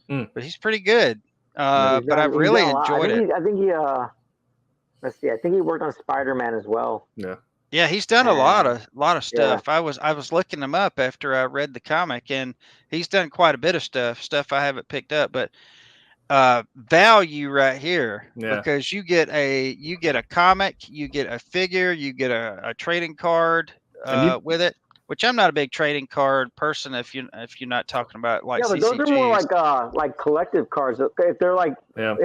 but he's pretty good. But I've really enjoyed it. I think he let's see. I think he worked on Spider-Man as well. Yeah. Yeah, he's done a lot of stuff. Yeah. I was looking him up after I read the comic, and he's done quite a bit of stuff I haven't picked up, but value right here, because you get a comic, you get a figure, you get a trading card with it. Which I'm not a big trading card person. If you're not talking about like CCGs. Those are more like collective cards. If they're like was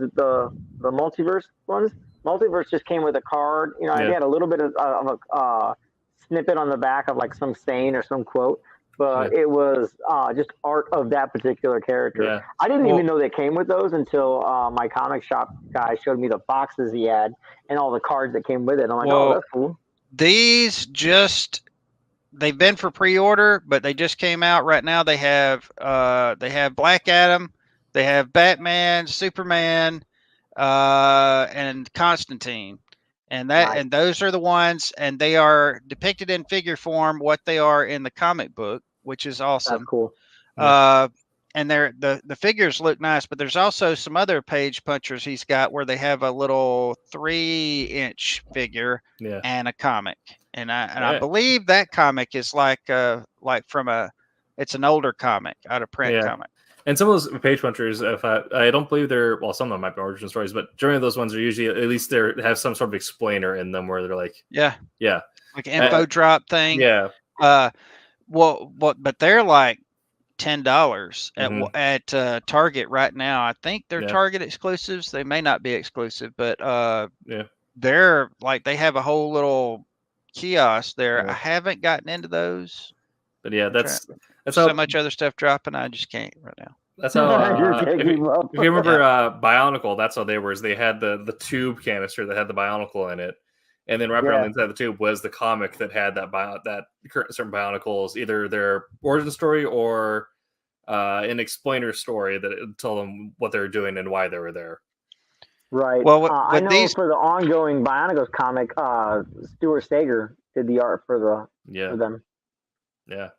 it the multiverse ones? Multiverse just came with a card. They had a little bit of a snippet on the back of some saying or some quote, but it was just art of that particular character. Yeah. I didn't even know they came with those until my comic shop guy showed me the boxes he had and all the cards that came with it. I'm like, oh, that's cool. These just they've been for pre-order, but they just came out right now. They have Black Adam, they have Batman, Superman, and Constantine, and those are the ones, and they are depicted in figure form what they are in the comic book, which is awesome. That's cool. And the figures look nice, but there's also some other page punchers he's got where they have a little 3-inch figure and a comic. And I believe that comic is like it's an older comic out of print comic. And some of those page punchers, if I don't believe they're, well, some of them might be origin stories, but generally those ones are usually, at least they have some sort of explainer in them where they're like, like an info drop thing. But they're like $10 at Target right now. I think they're Target exclusives. They may not be exclusive, but they're like, they have a whole little kiosk there. I haven't gotten into those, but that's so much other stuff dropping. I just can't right now. That's how if you remember Bionicle, that's how they were. Is they had the tube canister that had the Bionicle in it, and then right around the inside the tube was the comic that had that certain Bionicles, either their origin story or an explainer story that it told them what they were doing and why they were there. Right. Well, I know for the ongoing Bionicles comic, Stuart Sager did the art for them. Yeah.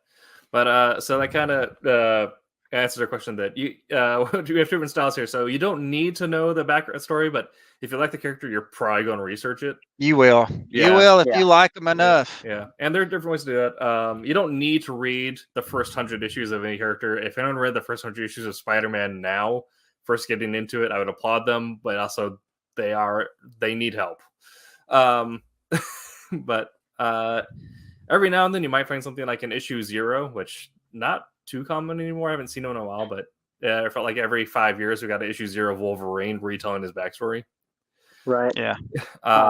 But so that kind of answers our question that you have two different styles here. So you don't need to know the background story, but if you like the character, you're probably going to research it. You will. You will if you like them enough. Yeah. And there are different ways to do that. You don't need to read the first 100 issues of any character. If anyone read the first 100 issues of Spider-Man now, first getting into it, I would applaud them, but also they need help. But every now and then you might find something like an issue 0, which not too common anymore. I haven't seen it in a while, but it felt like every 5 years we got an issue 0 of Wolverine retelling his backstory. Right. Yeah.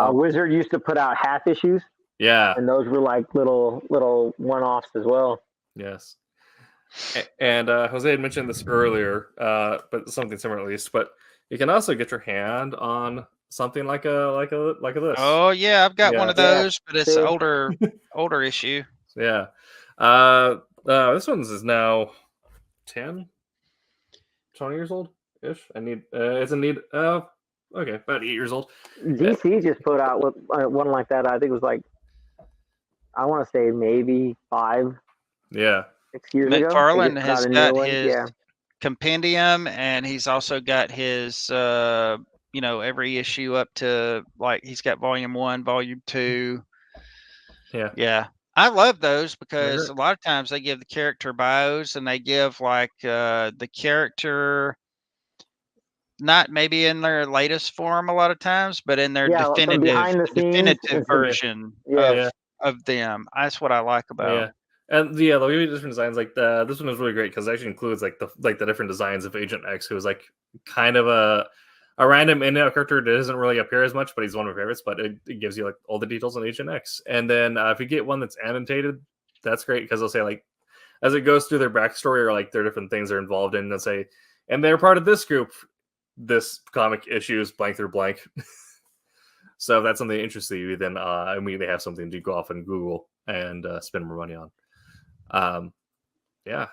Wizard used to put out half issues. Yeah. And those were like little one-offs as well. Yes. And Jose had mentioned this earlier, but something similar at least. But you can also get your hand on something like a this. Oh yeah, I've got one of those, but it's an older issue. Yeah. This one's is now 20 years old ish. It's in need. Okay, about 8 years old. DC just put out one like that. I think it was like, I want to say maybe 5. Yeah. 6 years ago. McFarlane has got his compendium, and he's also got his every issue up to, like, he's got volume 1, volume 2. Yeah. I love those because a lot of times they give the character bios, and they give like the character not maybe in their latest form a lot of times, but in their definitive version of them. That's what I like about it. And the way different designs, like this one is really great because it actually includes like the different designs of Agent X, who is like kind of a random in-out character that doesn't really appear as much, but he's one of my favorites. But it gives you like all the details on Agent X. And then if you get one that's annotated, that's great because they'll say like as it goes through their backstory or like their different things they're involved in, they'll say, and they're part of this group. This comic issue is blank through blank. So if that's something that interests you, then immediately have something to go off and Google and spend more money on. And then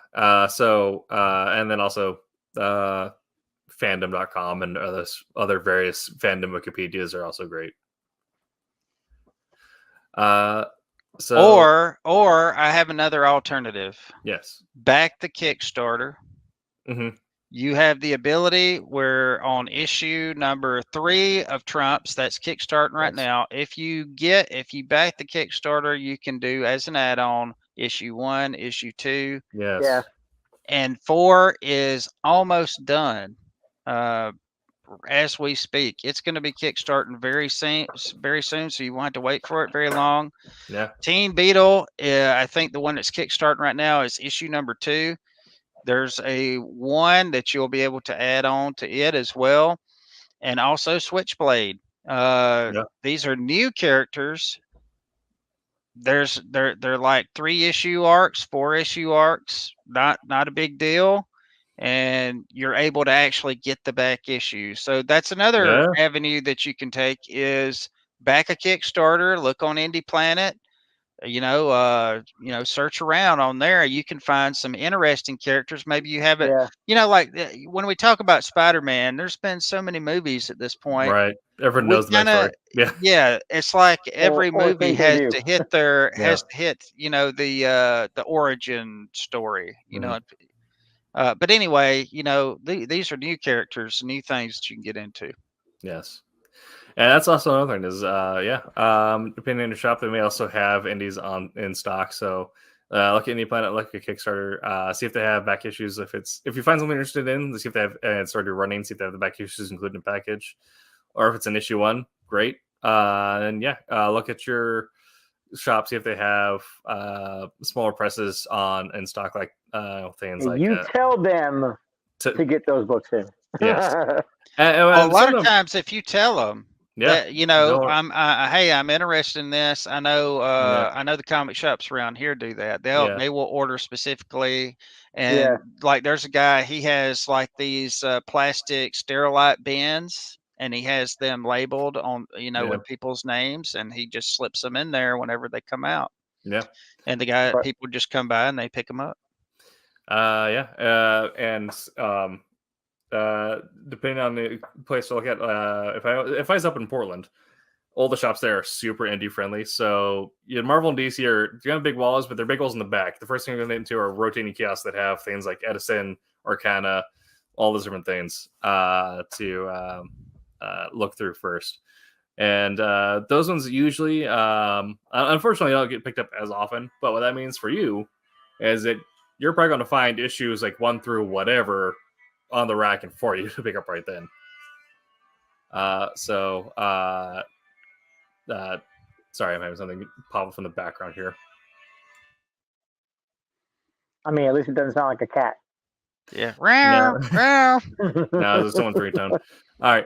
also fandom.com and other various fandom Wikipedias are also great. Or I have another alternative. Yes. Back the Kickstarter. Mm-hmm. You have the ability where on issue number 3 of Trump's, that's Kickstarting right now. If you back the Kickstarter, you can do as an add-on issue 1, issue 2. Yes. Yeah. And 4 is almost done. As we speak, it's going to be kickstarting very soon, so you won't have to wait for it very long. Yeah. Teen Beetle, I think the one that's kickstarting right now is issue number 2. There's a one that you'll be able to add on to it as well, and also Switchblade. These are new characters. They're like 3-issue arcs, 4-issue arcs. Not a big deal. And you're able to actually get the back issue. So that's another avenue that you can take is back a Kickstarter, look on Indie Planet, search around on there. You can find some interesting characters. Maybe you haven't, Yeah. like when we talk about Spider-Man, there's been so many movies at this point. Right. Everyone We knows the kind backstory. of, Yeah. yeah, it's like every Or movie think they has do. to hit their, Yeah. the origin story, but anyway, these are new characters, new things that you can get into. Yes. And that's also another thing is, depending on your shop, they may also have indies in stock. So look at Indie Planet, look at Kickstarter, see if they have back issues. If you find something you're interested in, see if they have it's already running, see if they have the back issues included in the package, or if it's an issue one, great. Look at your shop, see if they have smaller presses in stock, like things like you tell them to get those books in. Yes. A lot of times, if you tell them, yeah, that, hey, I'm interested in this. I know, I know the comic shops around here do that. They will order specifically, and like there's a guy, he has like these plastic Sterilite bins, and he has them labeled on, with people's names, and he just slips them in there whenever they come out. Yeah, and people just come by and they pick them up. Depending on the place to look at, if I was up in Portland, all the shops there are super indie friendly. So Marvel and DC are kind of big walls, but they're big walls in the back. The first thing you're going to get into are rotating kiosks that have things like Edison, Arcana, all those different things to look through first. And those ones usually, unfortunately, don't get picked up as often. But what that means for you is that you're probably going to find issues like 1 through whatever on the rack and for you to pick up right then. Sorry, I'm having something pop up from the background here. I mean, at least it doesn't sound like a cat. Yeah. No, there's someone's ringtone. All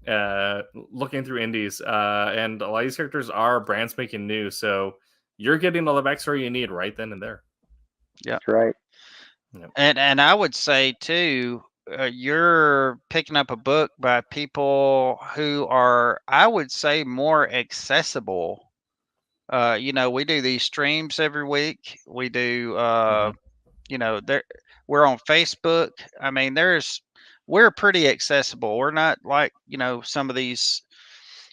right. Looking through indies, and a lot of these characters are brand spanking new, so you're getting all the backstory you need right then and there. Yeah, that's right. Yep. And I would say too, you're picking up a book by people who are, I would say, more accessible. We do these streams every week. We do, we're on Facebook. I mean, we're pretty accessible. We're not like, some of these,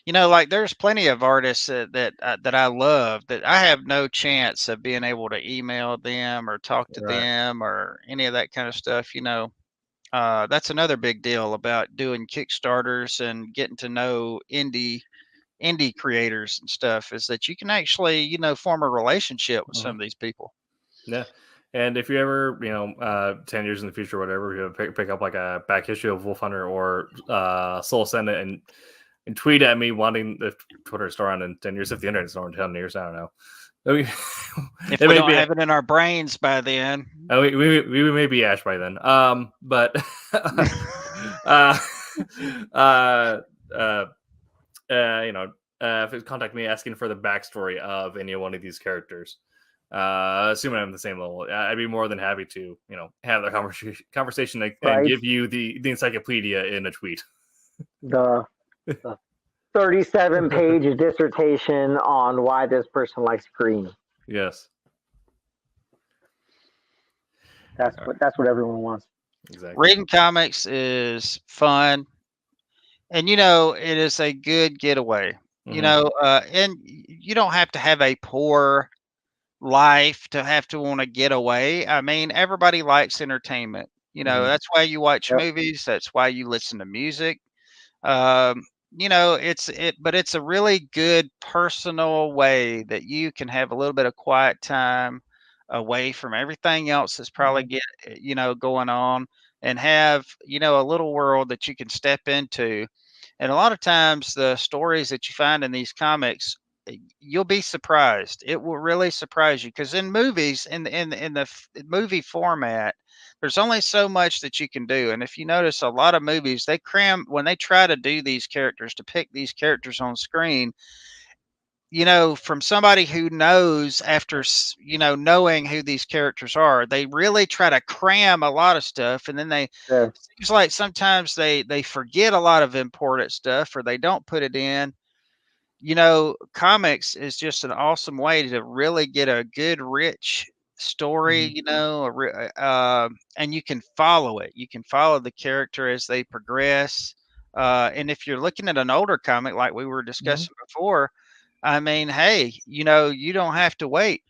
like there's plenty of artists that I love that I have no chance of being able to email them or talk to them or any of that kind of stuff. That's another big deal about doing Kickstarters and getting to know indie creators and stuff, is that you can actually, form a relationship with some of these people. Yeah. And if you ever, 10 years in the future, whatever, you pick up like a back issue of Wolf Hunter or Soul Ascendant and tweet at me wanting the Twitter store on in 10 years, if the internet's not in 10 years, I don't know. If we don't have it in our brains by then. We may be ash by then. If it contact me asking for the backstory of any one of these characters, assuming I'm the same level, I'd be more than happy to, have the conversation and give you the encyclopedia in a tweet. The 37-page dissertation on why this person likes green. Yes. That's what everyone wants. Exactly. Reading comics is fun. And, it is a good getaway, and you don't have to have a poor life to have to want to get away. I mean, everybody likes entertainment. That's why you watch movies. That's why you listen to music. But it's a really good personal way that you can have a little bit of quiet time away from everything else that's probably going on, and have, a little world that you can step into. And a lot of times the stories that you find in these comics, you'll be surprised. It will really surprise you, because in movies, in the movie format, there's only so much that you can do. And if you notice, a lot of movies, they cram, when they try to do these characters, to pick these characters on screen, from somebody who knows, after, knowing who these characters are, they really try to cram a lot of stuff. And then it seems like sometimes they forget a lot of important stuff, or they don't put it in. comics is just an awesome way to really get a good, rich story, and you can follow it. You can follow the character as they progress. And if you're looking at an older comic, like we were discussing before, I mean, hey, you don't have to wait.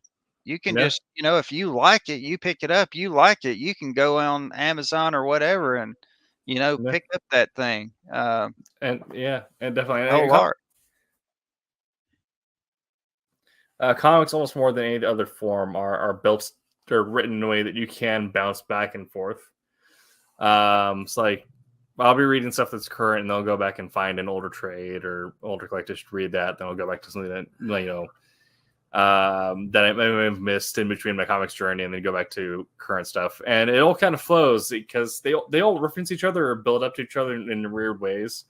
You can just, if you like it, you pick it up, you like it, you can go on Amazon or whatever and, pick up that thing. And definitely. Whole art. Comics, almost more than any other form, are built or written in a way that you can bounce back and forth. It's like I'll be reading stuff that's current, and they'll go back and find an older trade or older collector to read that. Then I'll go back to something that that I may have missed in between my comics journey, and then go back to current stuff. And it all kind of flows because they all reference each other or build up to each other in weird ways.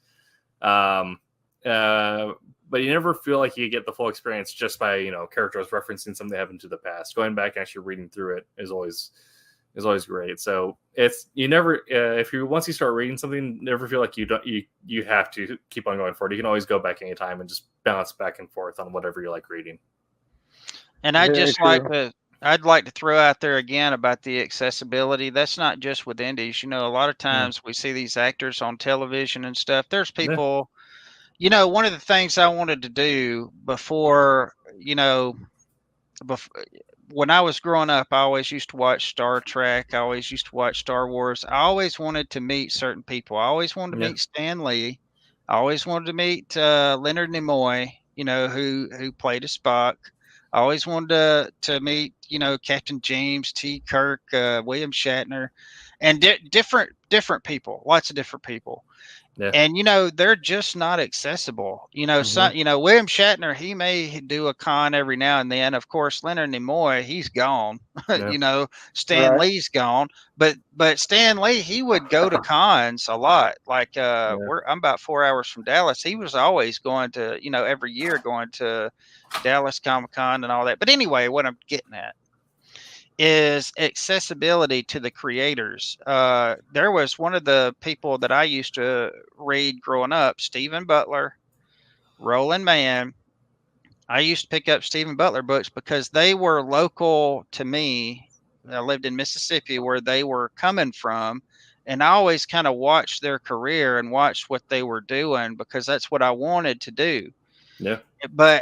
But you never feel like you get the full experience just by characters referencing something that happened to the past. Going back and actually reading through it is always great. So you never once you start reading something, never feel like you have to keep on going forward. You can always go back anytime and just bounce back and forth on whatever you like reading. And I'd like to throw out there again about the accessibility. That's not just with indies. A lot of times we see these actors on television and stuff. There's people. One of the things I wanted to do before, when I was growing up, I always used to watch Star Trek. I always used to watch Star Wars. I always wanted to meet certain people. I always wanted to meet Stan Lee. I always wanted to meet Leonard Nimoy, who played a Spock. I always wanted to meet, Captain James T. Kirk, William Shatner, and different people, lots of different people. Yeah. And they're just not accessible. William Shatner, he may do a con every now and then. Of course, Leonard Nimoy, he's gone. Stan Lee's gone. But Stan Lee, he would go to cons a lot. Like I'm about 4 hours from Dallas. He was always going to, every year going to Dallas Comic-Con and all that. But anyway, what I'm getting at is accessibility to the creators. There was one of the people that I used to read growing up, Stephen Butler, Roland Mann. I used to pick up Stephen Butler books because they were local to me. I lived in Mississippi where they were coming from. And I always kind of watched their career and watched what they were doing because that's what I wanted to do. Yeah.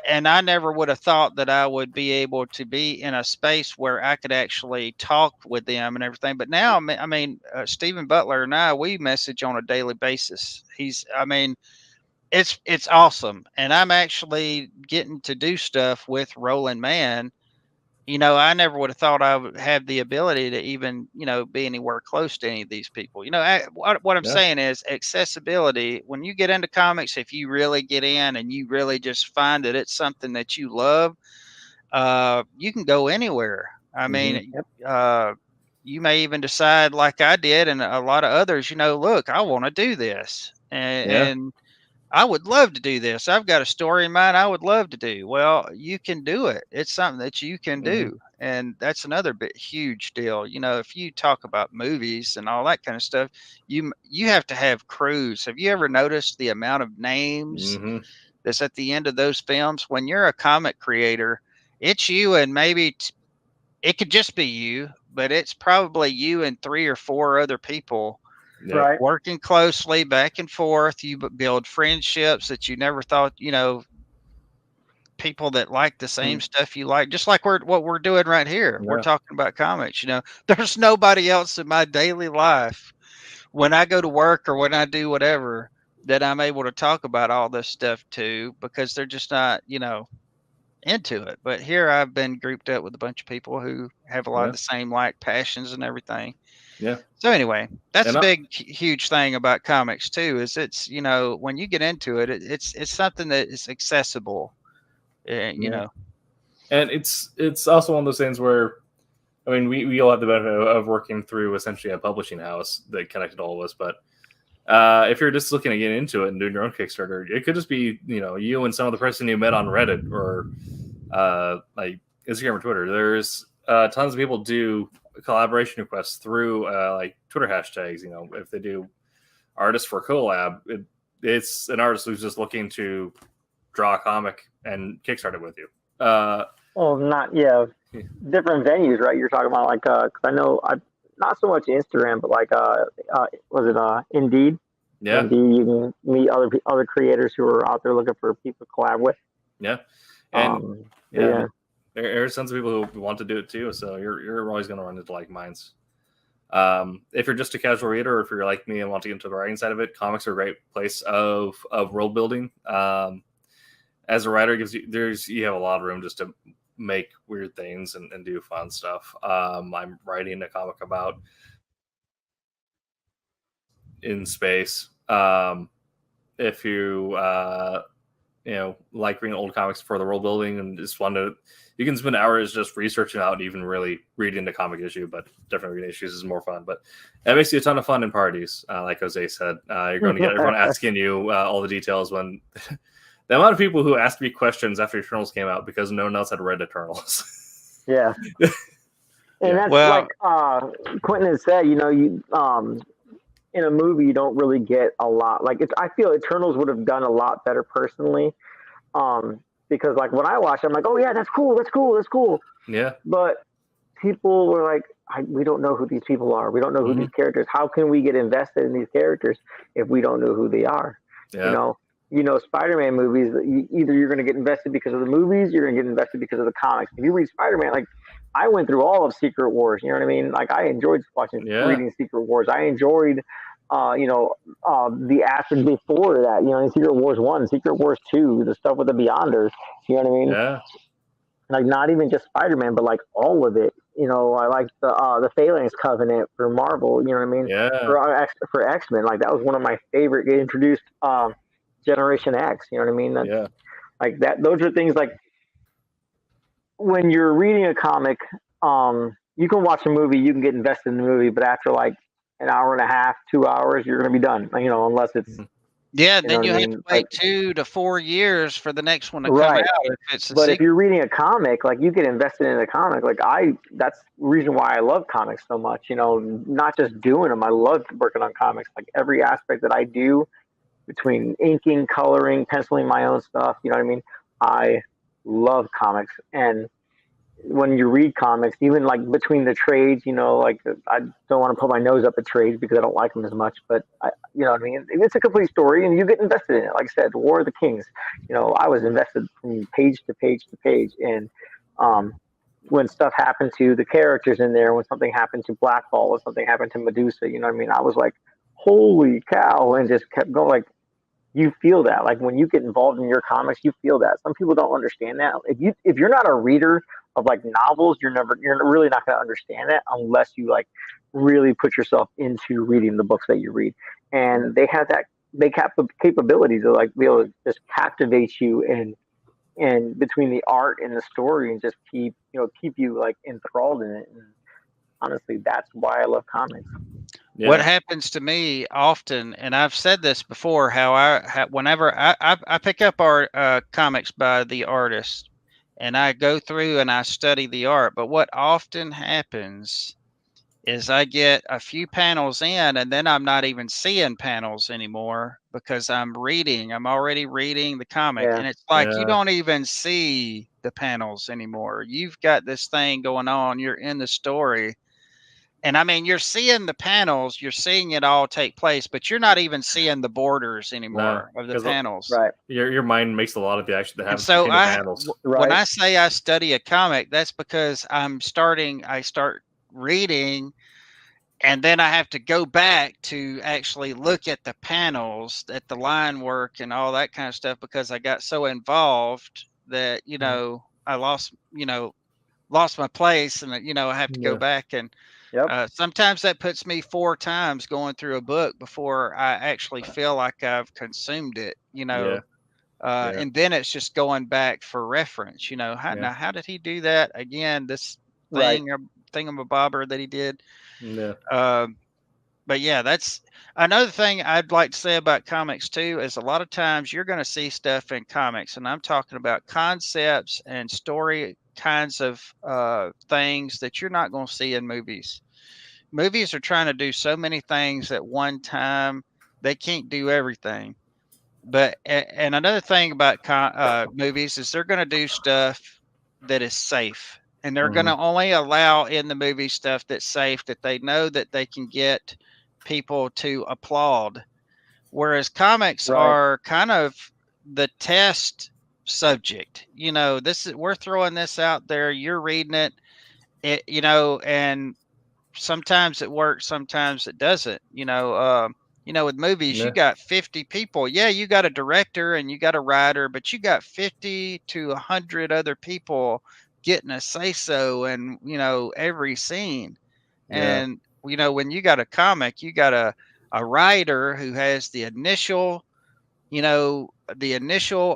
And I never would have thought that I would be able to be in a space where I could actually talk with them and everything. But now, I mean, Stephen Butler and I, we message on a daily basis. It's awesome. And I'm actually getting to do stuff with Roland Mann. I never would have thought I would have the ability to even, be anywhere close to any of these people. What I'm saying is accessibility. When you get into comics, if you really get in and you really just find that it's something that you love, you can go anywhere. I mean, you may even decide like I did and a lot of others, look, I want to do this. And I would love to do this. I've got a story in mind I would love to do. Well, you can do it. It's something that you can do. And that's another huge deal. If you talk about movies and all that kind of stuff, you have to have crews. Have you ever noticed the amount of names that's at the end of those films? When you're a comic creator, it's you and maybe it could just be you, but it's probably you and 3 or 4 other people. Right. Working closely back and forth. You build friendships that you never thought, people that like the same stuff you like, just like what we're doing right here. We're talking about comics. There's nobody else in my daily life when I go to work or when I do whatever that I'm able to talk about all this stuff to, because they're just not, into it. But here I've been grouped up with a bunch of people who have a lot of the same passions and everything. Yeah. So anyway, that's a big, huge thing about comics too. Is it's when you get into it, it's something that is accessible. And it's also one of those things where, I mean, we all have the benefit of working through essentially a publishing house that connected all of us. But if you're just looking to get into it and doing your own Kickstarter, it could just be you and some of the person you met on Reddit or like Instagram or Twitter. There's tons of people do collaboration requests through like Twitter hashtags. If they do artists for collab, it's an artist who's just looking to draw a comic and kickstart it with you. Well, different venues, right? You're talking about like, cause I know not so much Instagram, but like, was it Indeed? Yeah. Indeed, you can meet other creators who are out there looking for people to collab with. Yeah. And there's tons of people who want to do it too. So you're always going to run into like minds. If you're just a casual reader, or if you're like me and want to get into the writing side of it, comics are a great place of world building. As a writer, you have a lot of room just to make weird things and do fun stuff. I'm writing a comic about in space. If you like reading old comics for the world building and just you can spend hours just researching out and even really reading the comic issue, but different reading issues is more fun. But it makes you a ton of fun in parties. Like Jose said, you're going to get everyone asking you all the details when the amount of people who asked me questions after Eternals came out because no one else had read Eternals. Yeah. And that's like Quentin has said, you in a movie you don't really get a lot. Like I feel Eternals would have done a lot better personally. Because like when I watch it, I'm like, oh yeah, that's cool. Yeah. But people were like, we don't know who these people are. We don't know who these characters. How can we get invested in these characters if we don't know who they are? Yeah. Spider-Man movies, either you're going to get invested because of the movies, you're going to get invested because of the comics. If you read Spider-Man, like I went through all of Secret Wars, you know what I mean? Like I enjoyed reading Secret Wars. I enjoyed, the aspect before that, in Secret Wars 1, Secret Wars 2, the stuff with the Beyonders, you know what I mean? Yeah. Like not even just Spider-Man, but like all of it. I like the Phalanx Covenant for Marvel, you know what I mean? Yeah. For X-Men, like that was one of my favorite. It introduced Generation X, you know what I mean? Like that. Those are things like when you're reading a comic, you can watch a movie, you can get invested in the movie, but after like an hour and a half, 2 hours, you're going to be done. Unless it's then you have to wait 2 to 4 years for the next one to come out. If you're reading a comic, like you get invested in a comic, like that's the reason why I love comics so much. Not just doing them. I love working on comics. Like every aspect that I do, between inking, coloring, penciling my own stuff, you know what I mean? I love comics. And when you read comics, even like between the trades, I don't want to put my nose up at trades because I don't like them as much, but you know what I mean? It's a complete story and you get invested in it. Like I said, War of the Kings, I was invested from page to page to page. And when stuff happened to the characters in there, when something happened to Black Ball, when something happened to Medusa, you know what I mean? I was like, holy cow, and just kept going. Like, you feel that. Like when you get involved in your comics, you feel that. Some people don't understand that. If you're not a reader of like novels, you're really not going to understand that unless you like really put yourself into reading the books that you read. And they have the capability to like be able to just captivate you and between the art and the story and just keep you like enthralled in it. And honestly, that's why I love comics. Yeah. What happens to me often, and I've said this before, whenever I pick up our comics by the artist, and I go through and I study the art, but what often happens is I get a few panels in, and then I'm not even seeing panels anymore because I'm already reading the comic, and it's like you don't even see the panels anymore. You've got this thing going on. You're in the story. And I mean, you're seeing the panels, you're seeing it all take place, but you're not even seeing the borders anymore of the panels. Right. Your mind makes a lot of the action that happens between the panels. When I say I study a comic, that's because I start reading, and then I have to go back to actually look at the panels, at the line work and all that kind of stuff, because I got so involved that, I lost my place, and I have to go back and sometimes that puts me 4 times going through a book before I actually feel like I've consumed it, and then it's just going back for reference, now how did he do that again? This thingamabobber that he did. But yeah, that's another thing I'd like to say about comics too, is a lot of times you're going to see stuff in comics, and I'm talking about concepts and story kinds of things that you're not going to see in movies. Movies are trying to do so many things at one time, they can't do everything. But and another thing about movies is they're going to do stuff that is safe, and they're going to only allow in the movie stuff that's safe, that they know that they can get people to applaud. Whereas comics are kind of the test subject. You know, we're throwing this out there. You're reading it. You know, and sometimes it works, sometimes it doesn't. With movies, you got 50 people. Yeah, you got a director and you got a writer, but you got 50 to 100 other people getting a say so and every scene. And when you got a comic, you got a writer who has the initial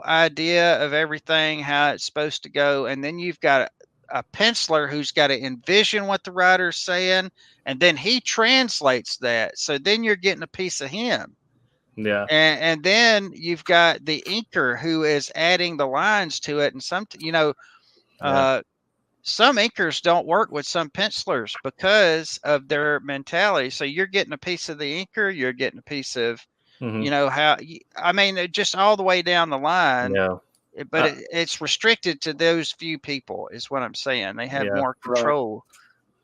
idea of everything, how it's supposed to go, and then you've got a penciler who's got to envision what the writer's saying, and then he translates that. So then you're getting a piece of him. Yeah. And then you've got the inker who is adding the lines to it. And some inkers don't work with some pencilers because of their mentality. So you're getting a piece of the inker, you're getting a piece of, just all the way down the line. Yeah. But it's restricted to those few people, is what I'm saying. They have more control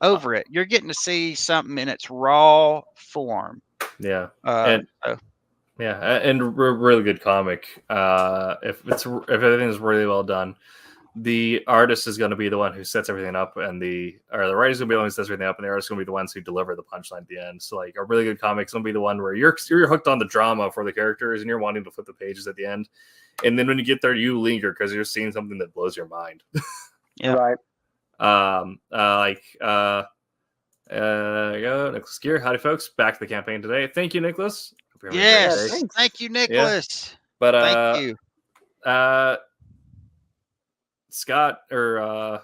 over it. You're getting to see something in its raw form. Yeah. And really good comic. If everything is really well done, the artist is going to be the one who sets everything up, and the writer is going to be the one who sets everything up, and the artist is going to be the ones who deliver the punchline at the end. So, like, a really good comic is going to be the one where you're hooked on the drama for the characters, and you're wanting to flip the pages at the end. And then when you get there, you linger because you're seeing something that blows your mind. Right. Nicholas Gear. Howdy, folks. Back to the campaign today. Thank you, Nicholas. Yes. Thank you, Nicholas. Yeah. But thank you. Scott, or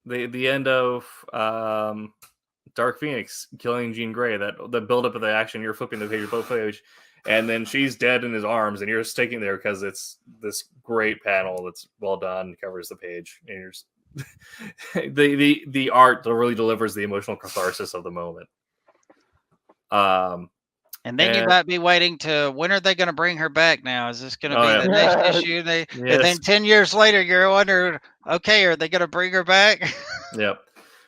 the end of Dark Phoenix killing Jean Grey, the buildup of the action, you're flipping the page, and then she's dead in his arms, and you're just taking there because it's this great panel that's well done, covers the page, and you're just the art that really delivers the emotional catharsis of the moment. And then you might be waiting to, when are they going to bring her back now? Is this going to be the next issue? And then 10 years later, you're wondering, okay, are they going to bring her back? Yep.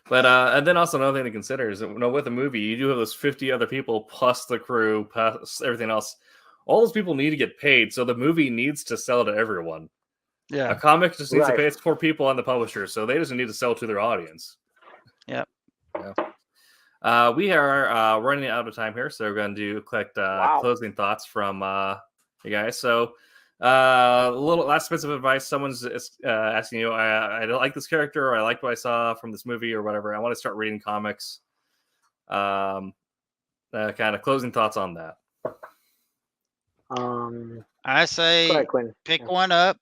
But and then also another thing to consider is that, with a movie, you do have those 50 other people plus the crew, plus everything else. All those people need to get paid, so the movie needs to sell to everyone. Yeah. A comic just needs to pay its 4 people on the publisher, so they just need to sell to their audience. Yep. Yeah. We are running out of time here, so we're going to collect closing thoughts from you guys. So, a little last bits of advice. Someone's asking you, I don't like this character, or I like what I saw from this movie, or whatever. I want to start reading comics. Kind of closing thoughts on that. I say pick one up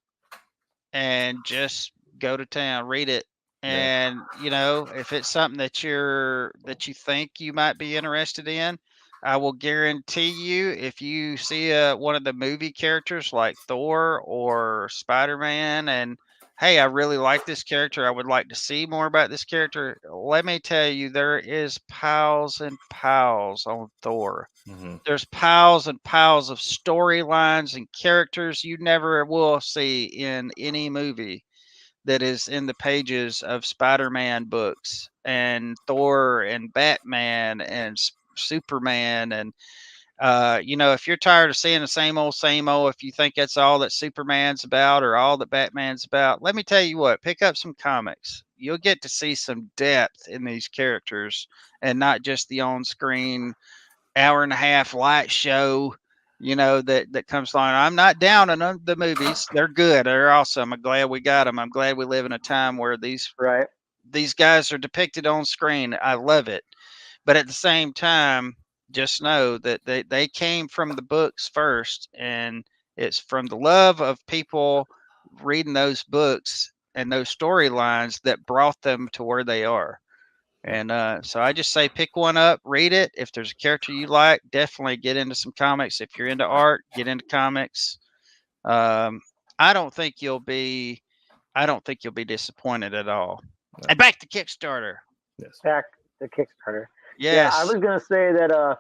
and just go to town, read it. And if it's something that you think you might be interested in, I will guarantee you, if you see one of the movie characters like Thor or Spider-Man, and hey, I really like this character, I would like to see more about this character. Let me tell you, there is piles and piles on Thor. Mm-hmm. There's piles and piles of storylines and characters you never will see in any movie that is in the pages of Spider-Man books, and Thor and Batman and Superman. And if you're tired of seeing the same old, if you think that's all that Superman's about or all that Batman's about, let me tell you what, pick up some comics. You'll get to see some depth in these characters, and not just the on-screen hour-and-a-half light show that comes along. I'm not down on the movies. They're good. They're awesome. I'm glad we got them. I'm glad we live in a time where these guys are depicted on screen. I love it. But at the same time, just know that they came from the books first, and it's from the love of people reading those books and those storylines that brought them to where they are. And so I just say pick one up, read it. If there's a character you like, definitely get into some comics. If you're into art, get into comics. I don't think you'll be disappointed at all. No. And back to Kickstarter. Yes. Back to Kickstarter. Yes. Yeah, I was gonna say that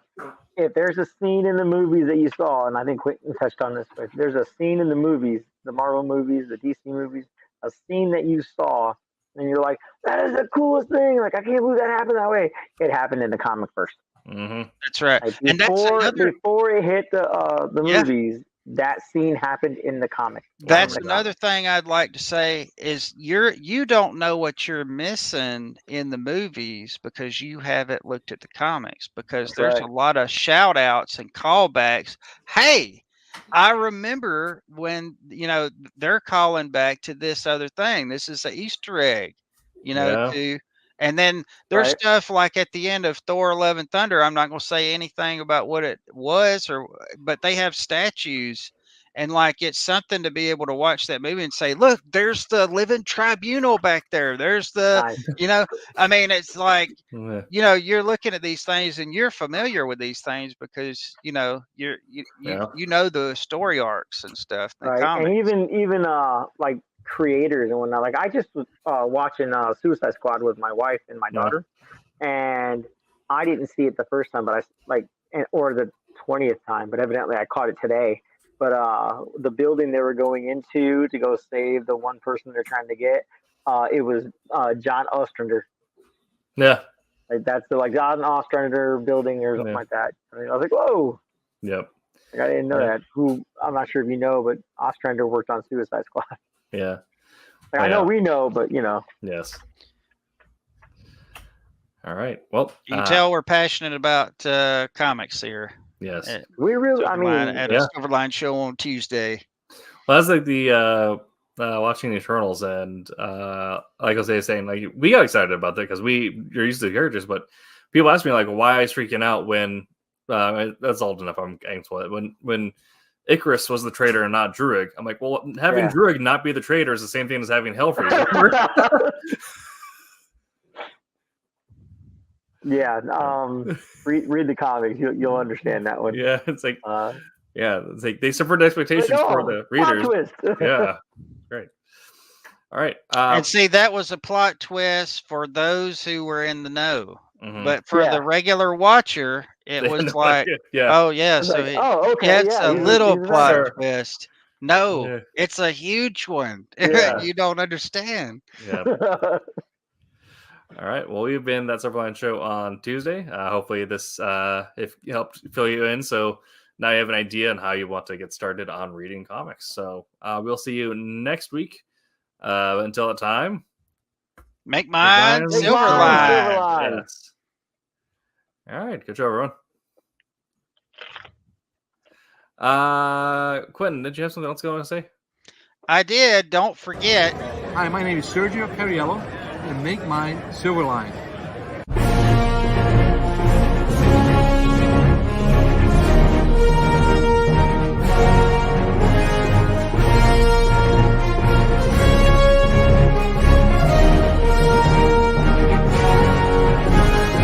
if there's a scene in the movies that you saw, and I think Quentin touched on this, but if there's a scene in the movies, the Marvel movies, the DC movies, a scene that you saw, and you're like, that is the coolest thing. Like, I can't believe that happened that way. It happened in the comic first. Mm-hmm. That's right. Like, And that's before it hit the movies, that scene happened in the comic. That's another thing I'd like to say is you don't know what you're missing in the movies because you haven't looked at the comics, because there's a lot of shout outs and callbacks. Hey, I remember when, they're calling back to this other thing. This is an Easter egg, and then there's stuff like at the end of Thor: Love and Thunder. I'm not going to say anything about what it was, but they have statues, and like it's something to be able to watch that movie and say, look, there's the Living Tribunal back there. There's the, I mean, it's like, you're looking at these things and you're familiar with these things because you know the story arcs and stuff. And even like creators and whatnot. Like I just was watching Suicide Squad with my wife and my daughter, and I didn't see it the first time, but or the 20th time, but evidently I caught it today. But the building they were going into to go save the one person they're trying to get, it was John Ostrander. Yeah, like that's the John Ostrander building or something like that. I was like, whoa. Yep. Like, I didn't know that. Who I'm not sure if you know, but Ostrander worked on Suicide Squad. Yeah. I know we know, but Yes. All right. Well, you can tell we're passionate about comics here. Yes. We really, at a Silverline show on Tuesday. Well, that's like the watching the Eternals, and like I was saying, like we got excited about that because you're used to the characters, but people ask me like why I was freaking out when that's old enough. I'm getting to it when Icarus was the traitor and not Druig. I'm like, well, having Druig not be the traitor is the same thing as having Hellfreezer. Read the comics. You'll understand that one. Yeah, it's like it's like they subvert expectations for the readers. Twist. Yeah, great. All right, and see that was a plot twist for those who were in the know, but for the regular watcher, it was like, it's a little plot twist. No, it's a huge one. You don't understand. Yeah. All right. Well, we've been That Silverline Show on Tuesday. Hopefully this if helped fill you in. So now you have an idea on how you want to get started on reading comics. So we'll see you next week. Until the time, make mine Silverline. Yes. All right. Good job, everyone. Quentin, did you have something else you want to say? I did. Don't forget. Hi, my name is Sergio Cariello, and make mine Silverline.